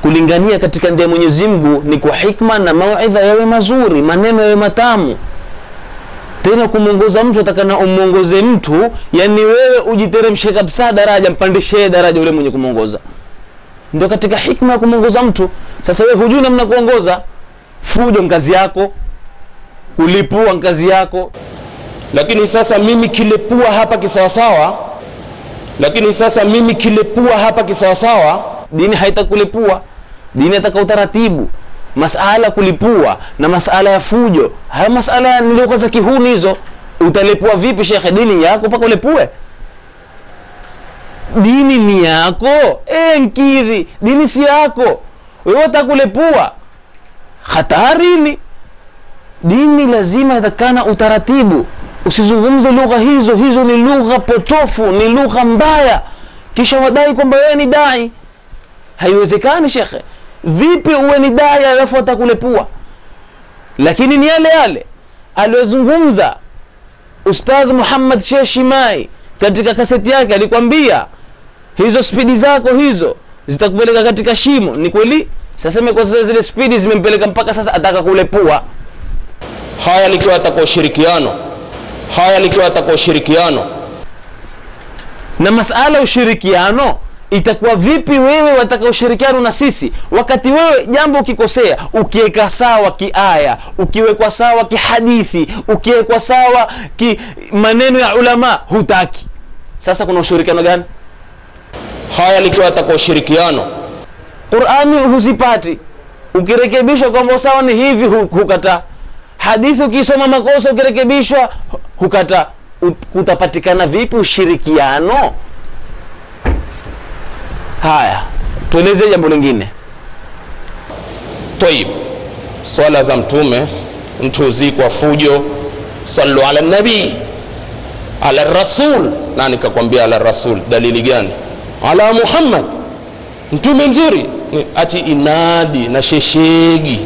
Kulingania katika njia ya Mwenyezi Mungu ni kwa hikma na mau'idha yawe mazuri, maneno yawe matamu. Tena kumuongoza mtu atakana umuongoze mtu, yani wewe ujiteremshe kabisa daraja, mpandishe daraja ule mwenye kumuongoza. Ndio katika hikma ya kumuongoza mtu. Sasa wewe hujui namna kuongoza, fujo kazi yako, kulipua kazi yako. Lakini sasa mimi kilepua hapa kisawasawa, dini haitakulepua. Dini ataka utaratibu. Masala kulipua na masala ya fujo, haya masala ni lugha za kihuni hizo. Utalepua vipi shekhe dini yako mpaka ulepue? Dini ni yako, nkidhi. Dini si yako, wewe utakulepua. Hatarini. Dini lazima yatakana utaratibu. Usizungumze lugha hizo ni lugha potofu, ni lugha mbaya, kisha wadai kwamba wewe ni dai. Haiwezekani shekhe. Vipi uwe ni dai alafu atakulepua? Lakini ni yale aliyozungumza Ustadh Muhammad Sheikh Shimai katika kaseti yake. Alikwambia hizo spidi zako hizo zitakupeleka katika shimo. Ni kweli? Sasa kwa sasa zile spidi zimempeleka mpaka sasa ataka kulepua. Haya likiwa ataka ushirikiano. Na masala ushirikiano, itakuwa vipi wewe wataka ushirikiano na sisi wakati wewe jambo ukikosea, ukiweka sawa kiaya, ukiwekwa sawa kihadithi, ukiwekwa sawa maneno ya ulama, hutaki? Sasa kuna ushirikiano gani? Haya likiwa ataka ushirikiano, Qur'ani huzipati, ukirekebishwa kwamba sawa ni hivi hukata. Hadithi ukisoma makosa ukirekebishwa hukata. Kutapatikana vipi ushirikiano? Haya, tueleze jambo lingine. Tayib, swala za mtume, mtu uzikwa fujo, sallu ala nabi, ala rasul. Nani kakwambia ala rasul? Dalili gani? Ala Muhammad, mtume mzuri. Ati inadi na sheshegi.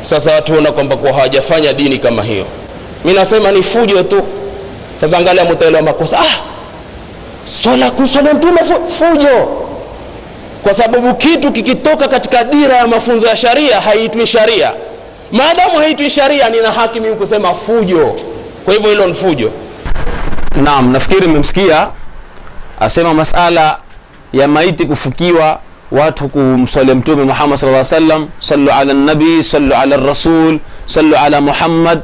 Sasa watu wana kwamba kwa hawajafanya dini kama hiyo. Mimi nasema ni fujo tu. Sasa angalia mtaelewa makosa. Swala mtume fujo. Kwa sababu kitu kikitoka katika dira ya mafunzo ya sharia haitwi sharia. Maadamu haitwi sharia, nina haki mimi kusema fujo. Kwa hivyo hilo ni fujo. Naam, nafikiri mmemsikia asema masala ya maiti kufukiwa watu kumswalia mtume Muhammad sallallahu alaihi wasallam, sallu ala nabi, sallu ala rasul, sallu ala Muhammad.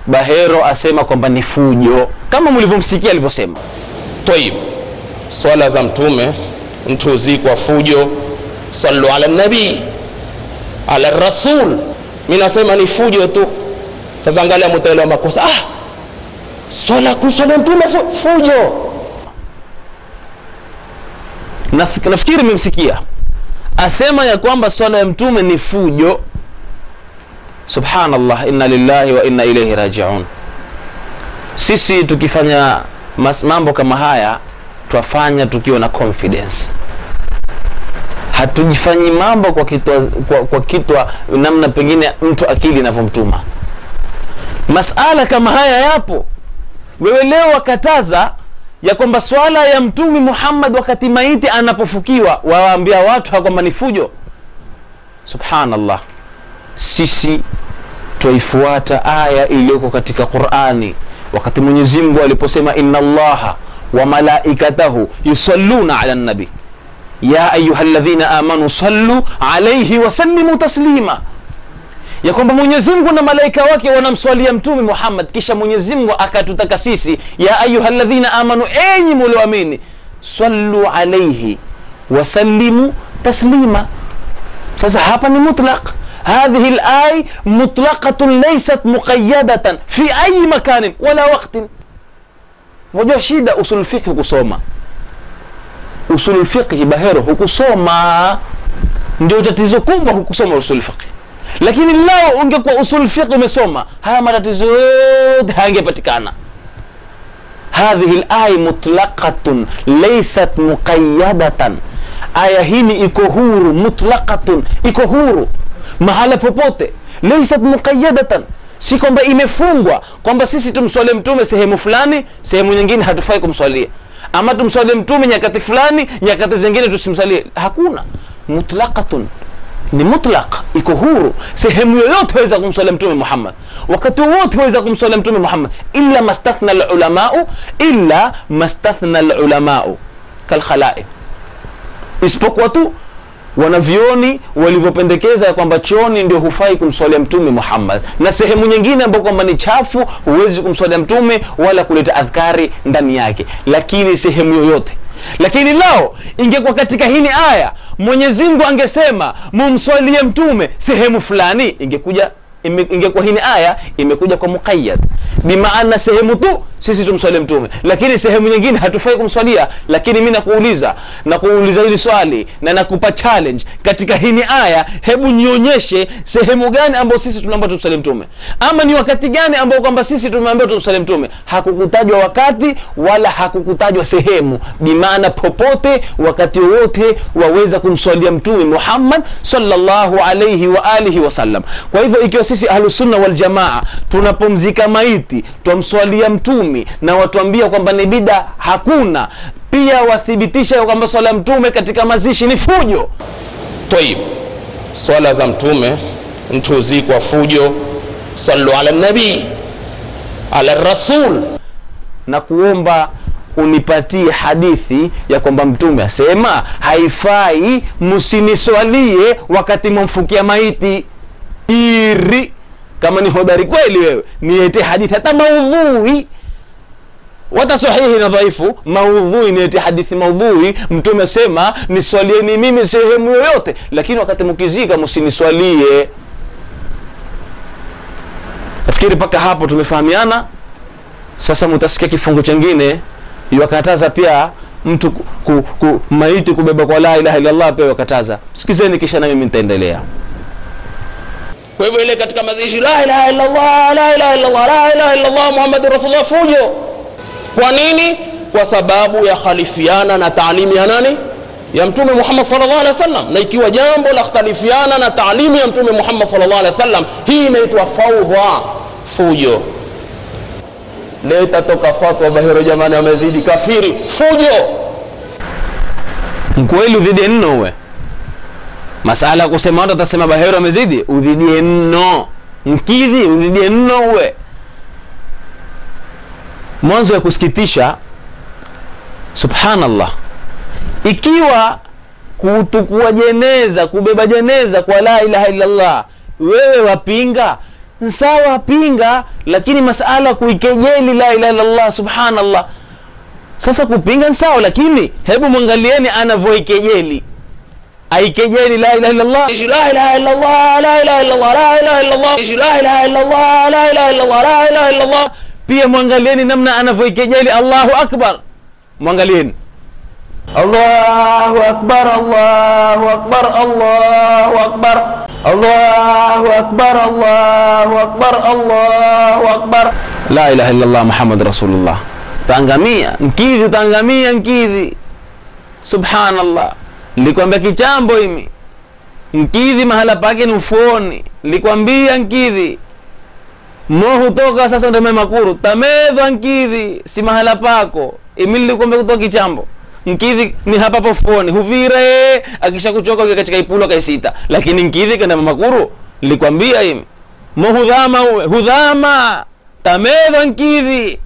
Bahero asema kwamba ni fujo, kama mlivyomsikia alivyosema. Tayib, swala za mtume mtu zikwa fujo, sallu ala nabi, ala rasul, mimi nasema ni fujo tu. Sasa angalia mtaelewa makosa. Swala kuswali mtume fujo. Nafikiri mmemsikia asema ya kwamba swala ya mtume ni fujo. Subhanallah, inna lillahi wa inna ilayhi raji'un. Sisi tukifanya mambo kama haya twafanya tukiwa na confidence, hatujifanyi mambo kwa kitwa namna pengine mtu akili inavyomtuma. Masala kama haya yapo. Wewe leo wakataza ya kwamba swala ya mtume Muhammad wakati maiti anapofukiwa waambia watu kwamba ni fujo. Subhanallah, sisi tuifuata aya iliyoko katika Qur'ani wakati Mwenyezi Mungu aliposema inna Allaha wa malaikatahu yusalluna ala nabi ya ayyuhalladhina amanu sallu alayhi wa sallimu taslima, ya kwamba Mwenyezi Mungu na malaika wake wanamswalia mtume Muhammad. Kisha Mwenyezi Mungu akatutaka sisi, ya ayyuhalladhina amanu, enyi mlioamini, sallu alayhi wa sallimu taslima. Sasa hapa ni mutlaq. هذه الآية مطلقة ليست مقيدة في أي مكان ولا وقت. وجو شيدا أصول الفقه kusoma. Usul fiqh Bahero hukusoma, ndio tatizo kubwa hukusoma usul fiqh. Lakini leo ungekuwa usul fiqh umesoma, haya matatizo yote hayangepatikana. هذه الآية مطلقة ليست مقيدة. Aya hii iko huru, mutlaqatun, iko huru mahala popote. Laysat muqayyadatan, si kwamba imefungwa kwamba sisi tumswalie mtume sehemu fulani, sehemu nyingine hatufai kumswalia, ama tumswalie mtume nyakati fulani, nyakati zingine tusimswalie. Hakuna. Mutlaqatun, ni mutlaq, iko huru. Sehemu yoyote waweza kumswalia mtume Muhammad, wakati wote waweza kumswalia mtume Muhammad, illa mastathna al-ulamau kal khalaiq, isipokuwa tu wanavioni walivyopendekeza ya kwamba chooni ndio hufai kumswalia mtume Muhammad, na sehemu nyingine ambapo kwamba ni chafu huwezi kumswalia mtume wala kuleta adhkari ndani yake, lakini sehemu yoyote. Lakini leo ingekuwa katika hii aya Mwenyezi Mungu angesema mumswalie mtume sehemu fulani, ingekuwa hii aya imekuja kwa muqayyad, bimaana sehemu tu sisi tumswalie mtume, lakini sehemu nyingine hatufai kumswalia. Lakini mimi nakuuliza hili swali na nakupa challenge katika hii aya, hebu nionyeshe sehemu gani ambapo sisi tunaomba tumswalie mtume, ama ni wakati gani ambao kwamba sisi tumeambiwa tumswalie mtume. Hakukutajwa wakati wala hakukutajwa sehemu, bimaana popote wakati wote waweza kumswalia mtume Muhammad sallallahu alayhi wa alihi wasallam. Kwa hivyo ikiwa sisi ahlus sunna wal jamaa tunapomzika maiti tumswalia mtume na watuambia kwamba ni bid'a, hakuna pia wathibitisha kwamba swala mtume katika mazishi ni fujo. Tayib, swala za mtume mtu zikwa fujo, sallu ala nabi, ala rasul. Na kuomba unipatie hadithi ya kwamba mtume asema haifai msiniswalie wakati mumfukia maiti. Kama ni hodari kweli wewe, niete hadithi hata maudhui, wata sahihi na dhaifu. Maudhui, niete hadithi maudhui, mtume sema niswalieni mimi sehemu yoyote, lakini wakati mkizika msiniswalie. Nafikiri paka hapo tumefahamiana. Sasa mtasikia kifungu kingine yakataza pia mtu maiti kubeba kwa la ilaha illa Allah, pia yakataza. Sikizeni kisha na mimi nitaendelea. Kwa hivyo ile katika mazishi la ilaha illa Allah, la ilaha illa Allah, la ilaha illa Allah Muhammadur Rasulullah fujo. Kwa nini? Kwa sababu ya khalifiana na taalimu ya nani? Ya mtume Muhammad sallallahu alaihi wasallam. Na ikiwa jambo la khalifiana na taalimu ya mtume Muhammad sallallahu alaihi wasallam, hii inaitwa fawdha, fujo. Leta toka fatwa Bahero jamani amezidi kafiri, fujo. Mkweli udhidi nno uwe. Masala kusema watu atasema Bahero amezidi, udhidi nno. Mkidhi udhidi nno uwe. Mwanzo ya kusikitisha, subhanallah, ikiwa kutukua jeneza, kubeba jeneza kwa la ilaha illallah, wewe wapinga, sawa pinga, lakini masala kuikejeli la ilaha illallah, subhanallah. Sasa kupinga sawa, lakini hebu mwangalieni anavyoikejeli. Aikejeli la ilaha illallah, la ilaha illallah, la ilaha illallah, la ilaha illallah, la ilaha illallah, la ilaha illallah, la ilaha illallah. Pia mwangalieni namna anavyoikejeli Allahu akbar. Mwangalieni Allahu akbar, Allahu akbar, Allahu akbar, Allahu akbar, Allahu akbar, Allahu akbar, la ilaha illallah Muhammad Rasulullah. Tangamia nkidhi, tangamia nkidhi, subhanallah. Nilikwambia kichambo himi, nkidhi mahala pake ni ufuoni. Nilikwambia nkidhi mohu toka sasa ndio memakuru, tamedha nkidhi si mahala pako. Imi nilikwambia kutoka kichambo, nkidhi ni hapa pofoni, huvire akisha kuchoka uwe katika ipulo kaisita. Lakini nkidhi kenda memakuru, nilikwambia himi mohu dhama uwe, hudhama tamedha nkidhi.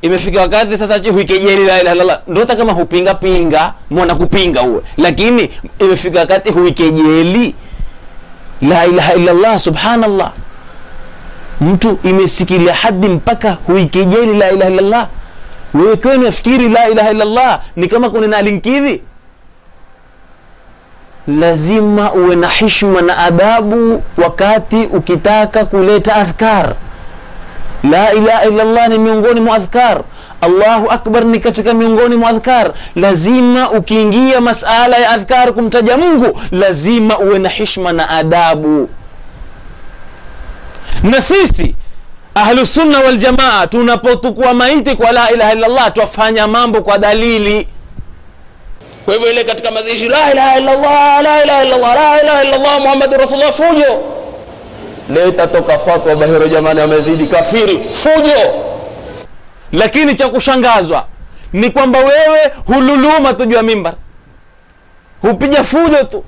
Imefika wakati sasa chi huikejeli la ilaha illallah. Ndota kama hupinga pinga, mwana kupinga uwe, lakini imefika wakati huikejeli la ilaha illallah, subhanallah. Mtu imesikilia hadi mpaka huikejeli la ilaha illallah. Wewe kwani unafikiri la ilaha illallah ni kama kuna alinkidhi? Lazima uwe na heshima na adabu wakati ukitaka kuleta adhkar. La ilaha illallah ni miongoni mwa adhkar, Allahu akbar ni katika miongoni mwa adhkar. Lazima ukiingia masala ya adhkar kumtaja Mungu, lazima uwe na heshima na adabu. Na sisi Ahlus Sunna wal Jamaa tunapotukua maiti kwa la ilaha illallah tuwafanya mambo kwa dalili. Kwa hivyo ile katika mazishi la ilaha illallah, la ilaha illallah, la ilaha illallah Muhammadur Rasulullah, fujo. Leo itatoka fatwa Bahiro jamani amezidi kafiri, fujo. Lakini cha kushangazwa ni kwamba wewe hululuma tu juu ya mimbar, hupiga fujo tu,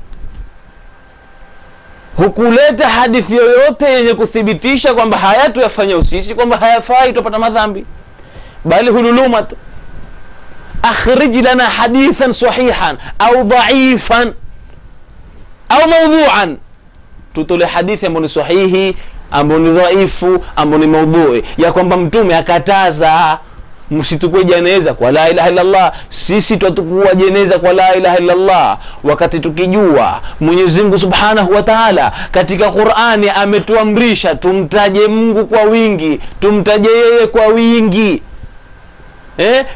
hukuleta hadithi yoyote yenye kuthibitisha kwamba haya tu yafanya usisi, kwamba hayafai tupata madhambi, bali hululuma tu. Akhrij lana hadithan sahihan au dha'ifan au mawdu'an, tutole hadithi ambayo ni sahihi, ambayo ni dhaifu, ambayo ni maudhui, ya kwamba mtume akataza msitukue jeneza kwa la ilaha illallah. Sisi tutukua jeneza kwa la ilaha illallah wakati tukijua Mwenyezi Mungu Subhanahu wa Ta'ala katika Qur'ani ametuamrisha tumtaje Mungu kwa wingi, tumtaje yeye kwa wingi.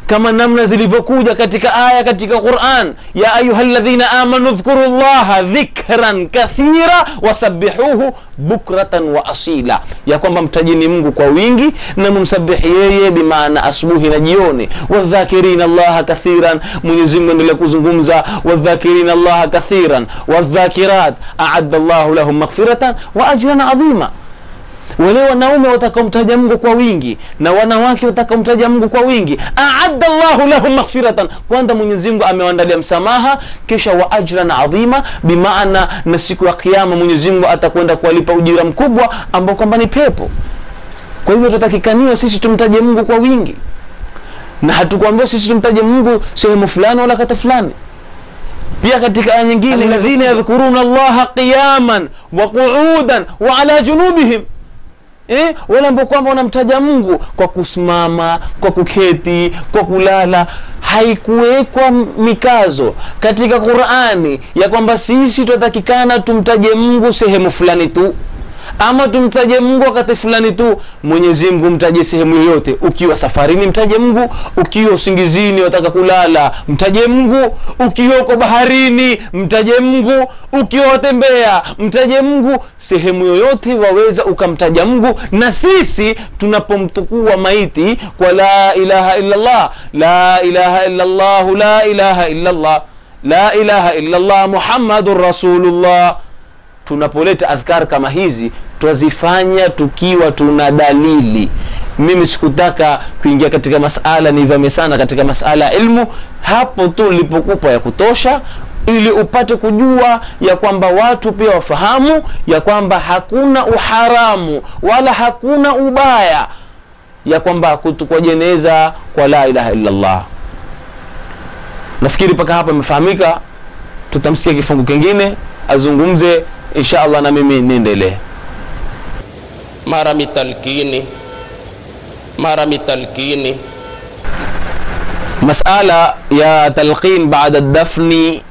Kama namna zilivyokuja katika aya katika Qur'an, ya ayyuhalladhina amanu dhkurullaha dhikran kathira wasabbihuhu bukratan wa asila, ya kwamba mtajini Mungu kwa wingi na mumsabihi yeye bimaana asubuhi na jioni. Wadhakirina Allaha kathiran, Mwenyezi Mungu endelea kuzungumza, wadhakirina Allaha kathiran wadhakirat a'adda Allahu lahum maghfiratan wa ajran 'azima. Wale wanaume watakomtaja Mungu kwa wingi na wanawake watakomtaja Mungu kwa wingi, a'adda Allahu lahum maghfiratan, kwanza Mwenyezi Mungu amewaandalia msamaha, kisha wa ajran adhima, bimaana na siku ya kiyama Mwenyezi Mungu atakwenda kuwalipa ujira mkubwa ambao kwamba ni pepo. Kwa hivyo tutakikaniwa sisi tumtaje Mungu kwa wingi, na hatukuambiwa sisi tumtaje Mungu sehemu fulani wala kata fulani. Pia katika aya nyingine, alladhina yadhkuruna Allaha qiyaman wa qu'udan wa ala junubihim, wale ambao kwamba wanamtaja Mungu kwa kusimama, kwa kuketi, kwa kulala. Haikuwekwa mikazo katika Qur'ani ya kwamba sisi tutakikana tumtaje Mungu sehemu fulani tu, ama tumtaje Mungu wakati fulani tu. Mwenyezi Mungu mtaje sehemu yoyote. Ukiwa safarini mtaje Mungu, ukiwa usingizini wataka kulala mtaje Mungu, ukiwa uko baharini mtaje Mungu, ukiwa watembea mtaje Mungu. Sehemu yoyote waweza ukamtaja Mungu. Na sisi tunapomtukua maiti kwa la ilaha illallah, la ilaha illallah, la ilaha illallah, la ilaha illallah Muhammadur Rasulullah, tunapoleta adhkar kama hizi twazifanya tukiwa tuna dalili. Mimi sikutaka kuingia katika masala, nivame sana katika masala ya ilmu. Hapo tu nilipokupa ya kutosha ili upate kujua ya kwamba watu pia wafahamu ya kwamba hakuna uharamu wala hakuna ubaya ya kwamba kutukua jeneza kwa la ilaha illallah. Nafikiri paka hapa imefahamika. tutamsikia kifungu kingine azungumze insha Allah na mimi niendelee. Mara mitalkini masala ya talqin baada dafni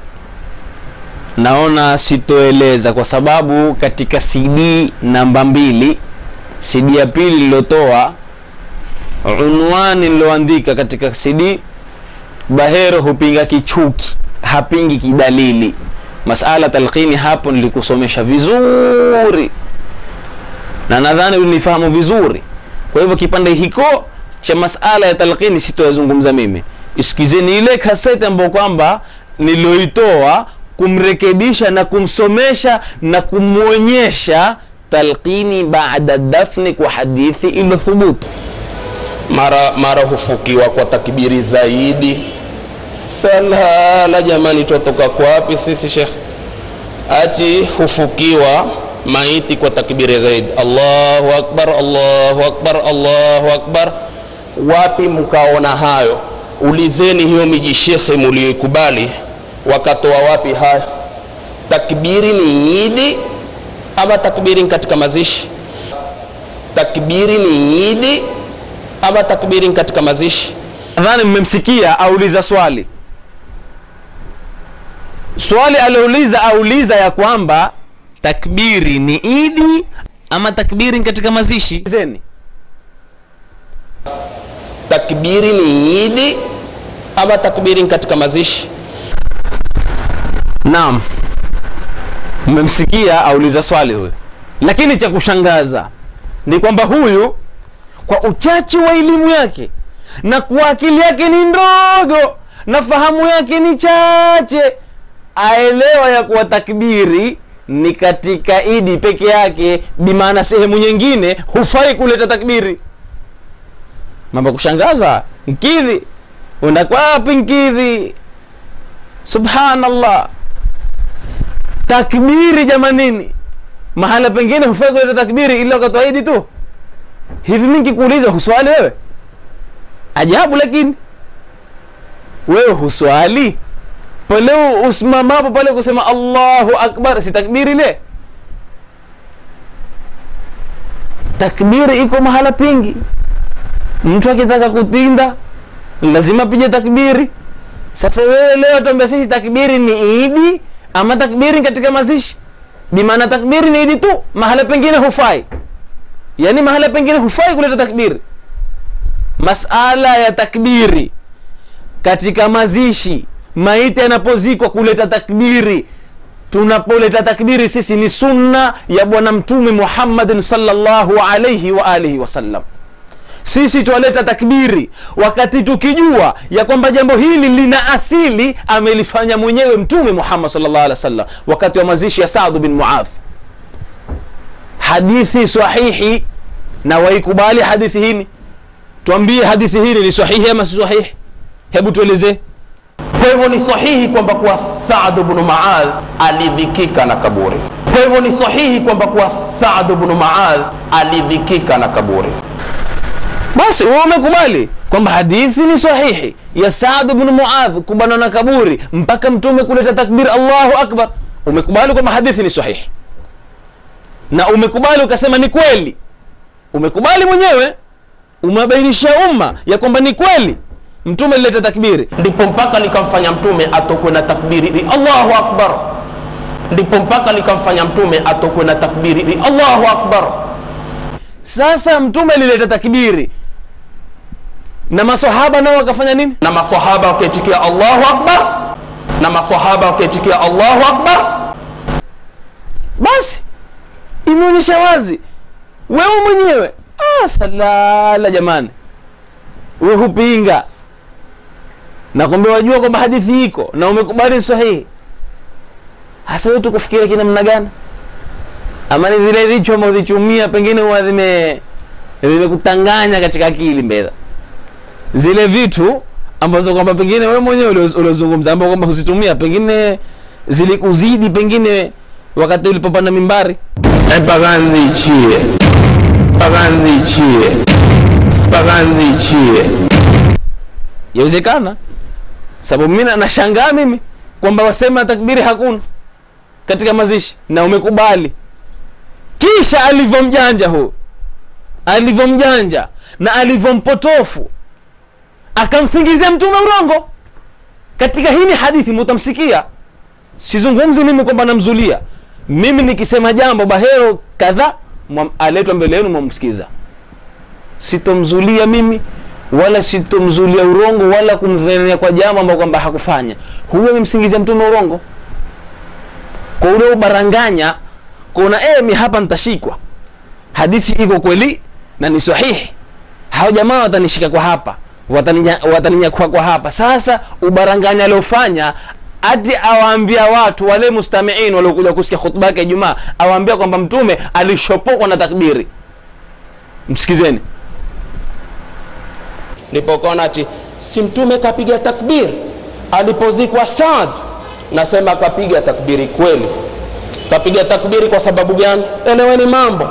naona sitoeleza, kwa sababu katika CD namba 2, CD ya pili nilotoa, unwani niloandika katika CD, Bahero hupinga kichuki, hapingi kidalili. Masala talqini hapo nilikusomesha vizuri na nadhani unifahamu vizuri. Kwa hivyo kipande hiko cha masala ya talqini sitoyazungumza mimi. Isikizeni ile kaseti ambayo kwamba niloitoa kumrekebisha na kumsomesha na kumuonyesha talqini baada dafni kwa hadithi ilo thubutu. Mara hufukiwa kwa takbiri zaidi. Sala jamani, tutoka kwa wapi sisi Sheikh? Ati hufukiwa maiti kwa takbiri zaidi. Allahu akbar, Allahu akbar, Allahu akbar. Wapi mkaona hayo? Ulizeni hiyo miji shekhe mlioikubali, wakatoa wapi hayo? Takbiri ni idi ama takbiri katika mazishi? Takbiri ni idi ama takbiri katika mazishi? Nadhani mmemsikia auliza swali. Swali auliza ya kwamba takbiri ni idi ama takbiri katika mazishi. Zeni, takbiri ni idi ama takbiri katika mazishi? Naam, mmemsikia auliza swali huyu. Lakini cha kushangaza ni kwamba huyu kwa uchache wa elimu yake na kwa akili yake ni ndogo na fahamu yake ni chache, aelewa ya kuwa takbiri ni katika idi peke yake, bimaana sehemu nyingine hufai kuleta takbiri. Mambo kushangaza. Nkidhi unakwa wapi nkidhi? Subhanallah. Takbiri jamanini, mahala pengine hufai kuleta takbiri ila wakati wa idi tu. Hivi mingi kuuliza huswali wewe? Ajabu. Lakini wewe huswali pale usimamapo pale kusema Allahu akbar, si takbiri ile? Takbiri iko mahala pingi. Mtu akitaka kutinda lazima pige takbiri. Sasa wewe leo tuambia sisi takbiri ni idi ama takbiri katika mazishi? Bimaana takbiri ni idi tu, mahala pengine hufai. Yani mahala pengine hufai kuleta takbiri. Masala ya takbiri katika mazishi, maiti yanapozikwa kuleta takbiri. Tunapoleta takbiri sisi ni sunna ya bwana mtume Muhammad sallallahu alayhi wa alihi wasallam. Sisi tualeta takbiri wakati tukijua ya kwamba jambo hili lina asili amelifanya mwenyewe mtume Muhammad sallallahu alaihi wasallam wakati wa mazishi ya Saad bin Muadh. Hadithi sahihi, na waikubali hadithi hii. Tuambie hadithi hii ni sahihi ama si sahihi? Hebu tueleze. Kwa hivyo ni sahihi kwamba kwa Saad ibn Muadh alidhikika na kaburi. Kwa hivyo ni sahihi kwamba kwa Saad ibn Muadh alidhikika na kaburi. Basi wewe umekubali kwamba hadithi ni sahihi ya Saad ibn Muadh kubana na kaburi mpaka mtume kuleta takbir Allahu akbar. Umekubali kwamba hadithi ni sahihi. Na umekubali ukasema ni kweli. Umekubali mwenyewe, umebainisha umma ya kwamba ni kweli mtume alileta takbiri. Ndipo mpaka likamfanya mtume atokwe na takbiri Allahu akbar. Ndipo mpaka likamfanya mtume atokwe na takbiri Allahu akbar. Sasa mtume alileta takbiri na maswahaba nao wakafanya nini? Na maswahaba wakaitikia Allahu akbar. Na maswahaba wakaitikia Allahu akbar. Basi imeonyesha wazi wewe mwenyewe salala jamani, wewe hupinga na kumbe wajua kwamba hadithi iko na umekubali sahihi. Hasa wewe tukufikiria kina namna gani? Ama ni vile vichwa mwadhichumia pengine huwa vimekutanganya katika akili mbele. Zile vitu ambazo kwamba pengine wewe mwenyewe uliozungumza ambao kwamba huzitumia pengine zilikuzidi pengine wakati ulipopanda mimbari. Pagandhichie. Yawezekana. Sababu mimi nashangaa mimi kwamba wasema takbiri hakuna katika mazishi na umekubali. Kisha alivyomjanja huo, alivyomjanja na alivyompotofu, akamsingizia mtume urongo. Katika hii hadithi mutamsikia, sizungumzi mimi kwamba namzulia. Mimi nikisema jambo bahero kadha aletwa mbele yenu mumsikiza. Sitomzulia mimi wala sitomzulia urongo wala kumdhania kwa jambo ambalo kwamba hakufanya. Huyo amemsingizia mtume urongo. Kwa ule ubaranganya kuna mimi hapa nitashikwa. Hadithi iko kweli na ni sahihi. Hao jamaa watanishika kwa hapa, wataninyakua kwa hapa. Sasa ubaranganya aliofanya ati awaambia watu wale mustamiin waliokuja kusikia khutba yake Ijumaa, awaambia kwamba mtume alishopokwa na takbiri. Msikizeni. Nipokona ati si mtume kapiga takbir alipozikwa Saad, nasema kapiga takbiri kweli. Kapiga takbiri kwa sababu gani? Eleweni mambo.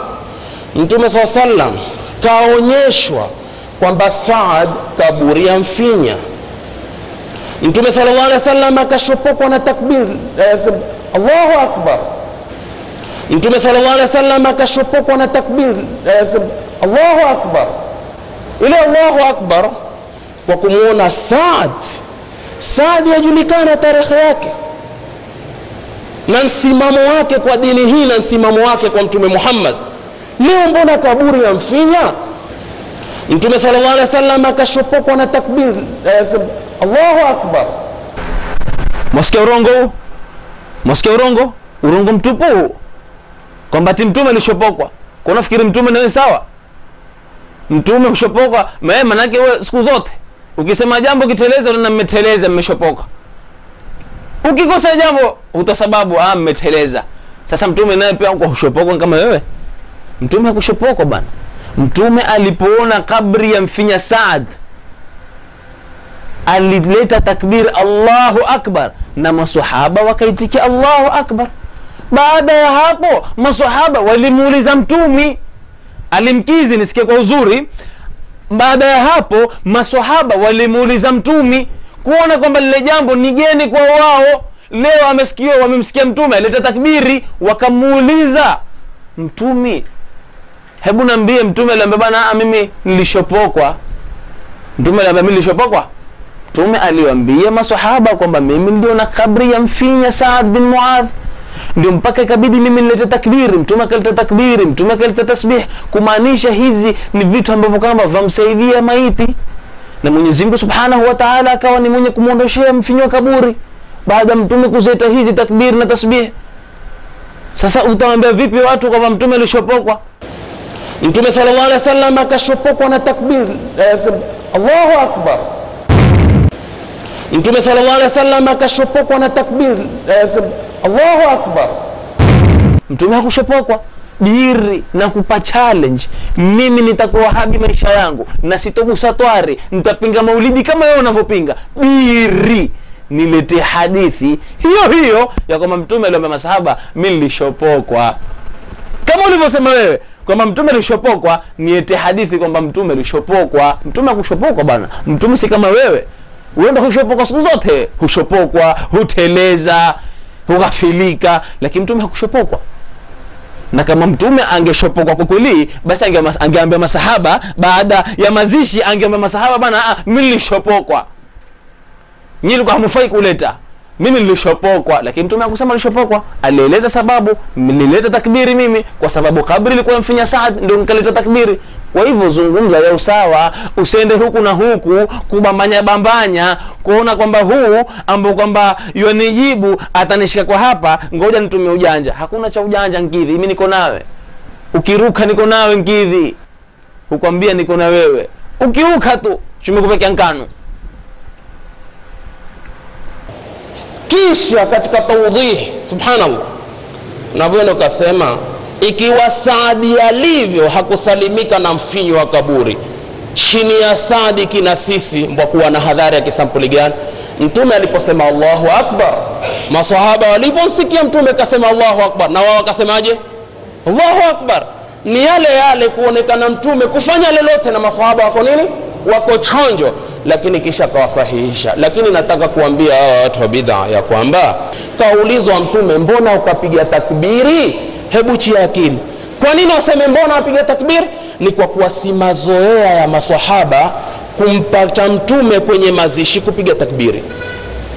Mtume SAW kaonyeshwa kwamba Saad kaburi ya mfinya. Mtume sallallahu alaihi wasallam akashopokwa na takbir, Allahu akbar. Mtume sallallahu alaihi wasallam akashopokwa na takbir, Allahu akbar. Ile Allahu akbar kwa kumuona Saad yajulikana tarehe yake na msimamo wake kwa dini hii na msimamo wake kwa Mtume Muhammad. Leo mbona kaburi ya mfinya? Mtume sallallahu alaihi wasallam akashopokwa na takbir, Allahu akbar. Msikia urongo? Msikia urongo? Urongo mtupu. Kwamba mtume alishopokwa. Kwa unafikiri mtume nawe sawa? Mtume ushopokwa, maana yake wewe siku zote ukisema jambo kiteleza na mmeteleza mmeshopoka. Ukikosa jambo utasababu mmeteleza. Sasa mtume naye pia kwa ushopokwa kama wewe? Mtume hakushopokwa bana. Mtume alipoona kabri ya mfinya Saad alileta takbir Allahu akbar na maswahaba wakaitikia Allahu akbar. Baada ya hapo maswahaba walimuuliza mtume, alimkizi nisikie kwa uzuri. Baada ya hapo maswahaba walimuuliza mtume kuona kwamba lile jambo ni geni kwa wao. Leo wamemsikia mtume aleta takbiri, wakamuuliza mtume, hebu niambie. Mtume aliambia bana mimi nilishopokwa. Mtume aliambia mimi nilishopokwa. Mtume aliwaambia maswahaba kwamba mimi ndio na kabri ya mfinya Saad bin Muadh, ndio mpaka ikabidi mimi nilete takbiri. Mtume akaleta takbiri, mtume akaleta tasbih, kumaanisha hizi ni vitu ambavyo kama vamsaidia maiti, na Mwenyezi Mungu Subhanahu wa Ta'ala akawa ni mwenye kumuondoshia mfinyo kaburi baada mtume kuzeta hizi takbiri na tasbih. Sasa utawaambia vipi watu kwamba mtume alishopokwa? Mtume sallallahu alaihi wasallam akashopokwa na takbir, Allahu akbar. Mtume sallallahu alaihi wasallam akashopokwa na takbir, Allahu akbar. Mtume hakushopokwa. Biri na kupa challenge, mimi nitakuwa habi maisha yangu na sitogusa twari, nitapinga maulidi kama wewe unavyopinga. Biri nilete hadithi hiyo ya kwamba mtume aliwaambia masahaba mimi nilishopokwa kama ulivyosema wewe kwamba mtume alishopokwa. Niete hadithi kwamba mtume alishopokwa. Mtume hakushopokwa bana. Mtume si kama wewe. Uenda kushopokwa siku zote, kushopokwa, huteleza, hugafilika, lakini mtume hakushopokwa. Na kama mtume angeshopokwa kwa kweli, basi angeambia masahaba baada ya mazishi, angeambia masahaba bana mimi nilishopokwa. Nyinyi mlikuwa hamfai kuleta. Mimi nilishopokwa, lakini mtume hakusema alishopokwa. Alieleza sababu, nilileta takbiri mimi kwa sababu kabri ilikuwa mfinya Saad, ndio nikaleta takbiri. Kwa hivyo zungumza ya usawa, usiende huku na huku kubambanya kuona kwamba huu ambao kwamba yonijibu atanishika kwa hapa, ngoja nitumie ujanja. Hakuna cha ujanja ngidhi, mimi niko nawe. Ukiruka niko nawe ngidhi. Hukwambia niko na wewe. Ukiruka tu tumekupekea nkano. Kisha katika tawdih, subhanallah, unavyoenda ukasema ikiwa Saadi alivyo hakusalimika na mfinyo wa kaburi, chini ya Saadi kina sisi mbakuwa na hadhari ya kisampuli gani? Mtume aliposema Allahu akbar, maswahaba waliposikia mtume kasema Allahu akbar, na wao wakasemaje? Allahu akbar. Ni yale kuonekana mtume kufanya lolote na maswahaba wako nini? Wako chonjo. lakini kisha kawasahihisha. Lakini nataka kuambia hawa watu wa bid'a ya kwamba kaulizwa Mtume, mbona ukapiga takbiri? Hebu chia akili, kwa nini waseme mbona wapiga takbiri? Ni kwa kuwa si mazoea ya maswahaba kumpata Mtume kwenye mazishi kupiga takbiri.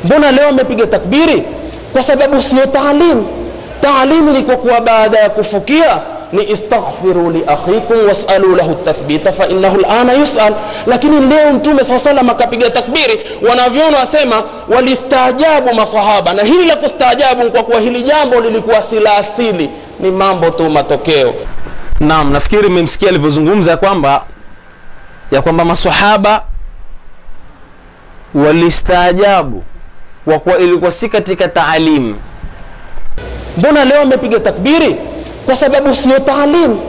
Mbona leo amepiga takbiri? Kwa sababu sio taalimu. Taalimu ni kwa kuwa baada ya kufukia ni istaghfiru li akhikum was'alu lahu tathbita fa innahu al'ana yus'al. Lakini leo Mtume SAW akapiga takbiri, wanavyoona wasema walistaajabu maswahaba. Na hili la kustaajabu kwa kuwa hili jambo lilikuwa si la asili, ni mambo tu matokeo. Naam, nafikiri mmemsikia alivyozungumza ya kwamba maswahaba walistaajabu kwa kuwa ilikuwa si katika taalimu. Mbona leo amepiga takbiri? Kwa sababu sio taalimu.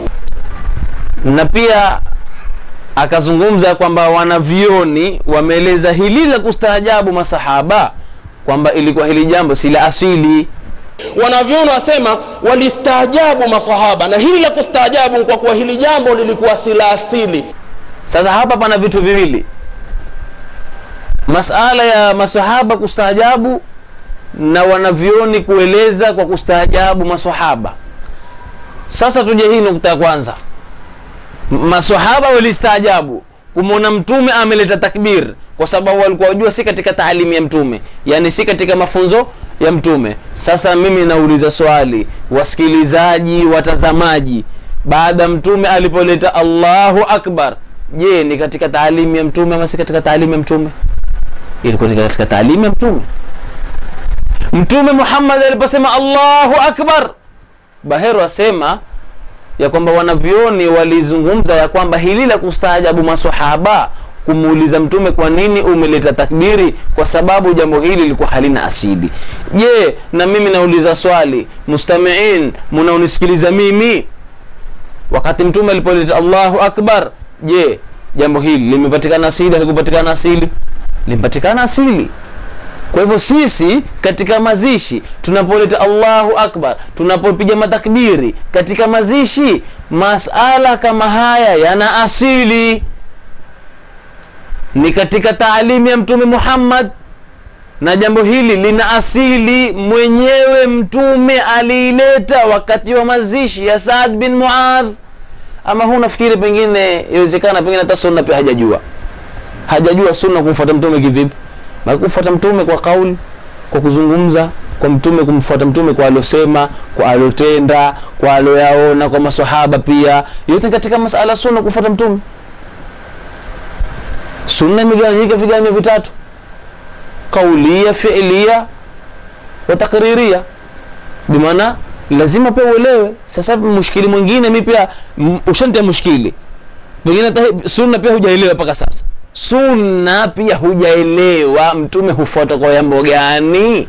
Na pia akazungumza kwamba wanavioni wameeleza hili la kustaajabu masahaba kwamba ilikuwa hili jambo si la asili. Wanavyoni wasema walistaajabu masahaba, na hili la kustaajabu kwa kuwa hili jambo lilikuwa si la asili. Sasa hapa pana vitu viwili, masala ya masahaba kustaajabu na wanavyoni kueleza kwa kustaajabu masahaba. Sasa tuje hii nukta ya kwanza. Masahaba walistaajabu kumwona Mtume ameleta takbir kwa sababu walikuwa wajua si katika taalimu ya Mtume, yani si katika mafunzo ya Mtume. Sasa mimi nauliza swali, wasikilizaji, watazamaji, baada Mtume alipoleta Allahu Akbar, je, ni katika taalimu ya Mtume ama si katika taalimu ya Mtume? Ilikuwa ni katika taalimu ya Mtume. Mtume Muhammad aliposema Allahu Akbar, Bahero asema ya kwamba wanavioni walizungumza ya kwamba hili la kustaajabu maswahaba kumuuliza Mtume kwa nini umeleta takbiri, kwa sababu jambo hili lilikuwa halina asili. Je, na mimi nauliza swali, mustami'in mnaonisikiliza mimi, wakati Mtume alipoleta Allahu Akbar, je, jambo hili limepatikana asili? Halikupatikana asili? Limepatikana asili. Kwa hivyo sisi katika mazishi tunapoleta Allahu Akbar, tunapopiga matakbiri katika mazishi, masala kama haya yana asili, ni katika taalimu ya Mtume Muhammad, na jambo hili lina asili. Mwenyewe Mtume aliileta wakati wa mazishi ya Saad bin Muadh. Ama huu nafikiri pengine inawezekana pengine hata sunna pia hajajua sunna kumfuata Mtume kivipi. Na kufuata Mtume kwa kauli, kwa kuzungumza, kwa Mtume kumfuata Mtume kwa alosema, kwa alotenda, kwa aloyaona kwa maswahaba pia. Yote katika masala sunna kufuata Mtume. Sunna imegawanyika viganyo vitatu: kaulia, fi'liya wa takriria. Bimaana lazima pia uelewe. Sasa mushkili mwingine mimi pia ushantia mushkili. Pengine sunna pia hujaelewa mpaka sasa. Sunna pia hujaelewa Mtume hufuata kwa jambo gani?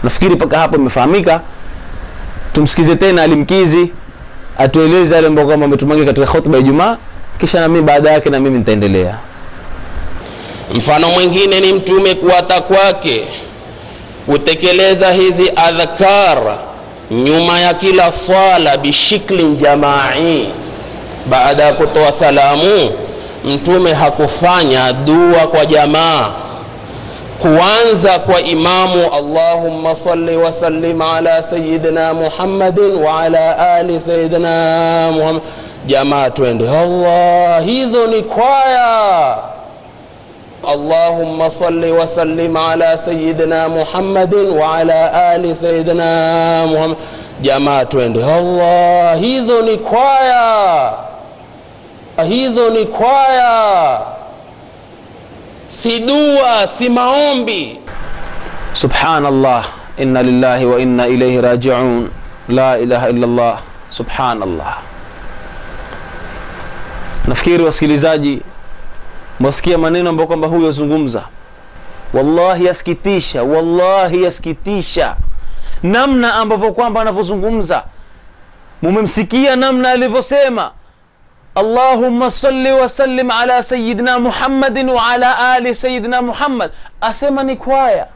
Nafikiri paka hapo imefahamika. Tumsikize tena Alimkizi atueleze yale mambo kama ametumangia katika khutba ya Ijumaa, kisha na mimi baada yake na mimi nitaendelea. Mfano mwingine ni Mtume kuata kwake kutekeleza hizi adhkar nyuma ya kila swala bishikli jamai. Baada ya kutoa salamu, Mtume hakufanya dua kwa jamaa. Kuanza kwa imamu Allahumma salli wa sallim ala sayyidina Muhammadin wa ala ali sayyidina Muhammad, jamaa twende Allah, hizo ni kwaya. Allahumma salli wa sallim ala sayyidina Muhammadin wa ala ali sayyidina Muhammad, jamaa twende Allah, hizo ni kwaya. Hizo ni kwaya, si dua, si maombi. Subhanallah, inna lillahi wa inna ilayhi raji'un, la ilaha illa Allah, subhanallah. Nafikiri wasikilizaji mwasikia maneno ambayo kwamba huyo zungumza. Wallahi yasikitisha, wallahi yasikitisha namna ambavyo kwamba anavyozungumza. Mumemsikia namna alivyosema Allahumma salli wa sallim ala sayyidina Muhammadin wa ala ali sayyidina Muhammad, asema ni kwaya.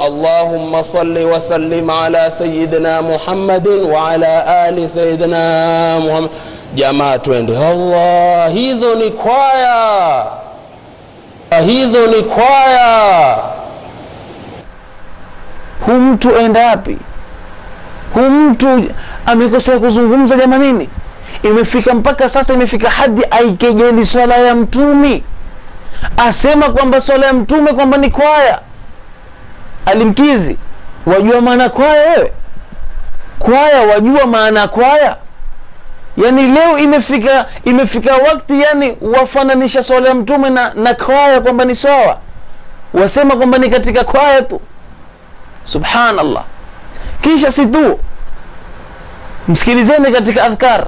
Allahumma salli wa sallim ala sayyidina Muhammadin wa ala ali sayyidina Muhammad, jamaa twende Allah, hizo ni kwaya. hizo ni kwaya. Hu mtu aenda wapi? Hu mtu amekosea kuzungumza jamanini. Imefika mpaka sasa, imefika hadi aikejeli swala ya mtume, asema kwamba swala ya mtume kwamba ni kwaya. Alimkizi, wajua maana kwaya wewe? Kwaya wajua maana kwaya? Yani leo imefika wakati yani wafananisha swala ya mtume na kwaya kwamba ni sawa, wasema kwamba ni katika kwaya tu. Subhanallah. Kisha si tu, msikilizeni katika adhkar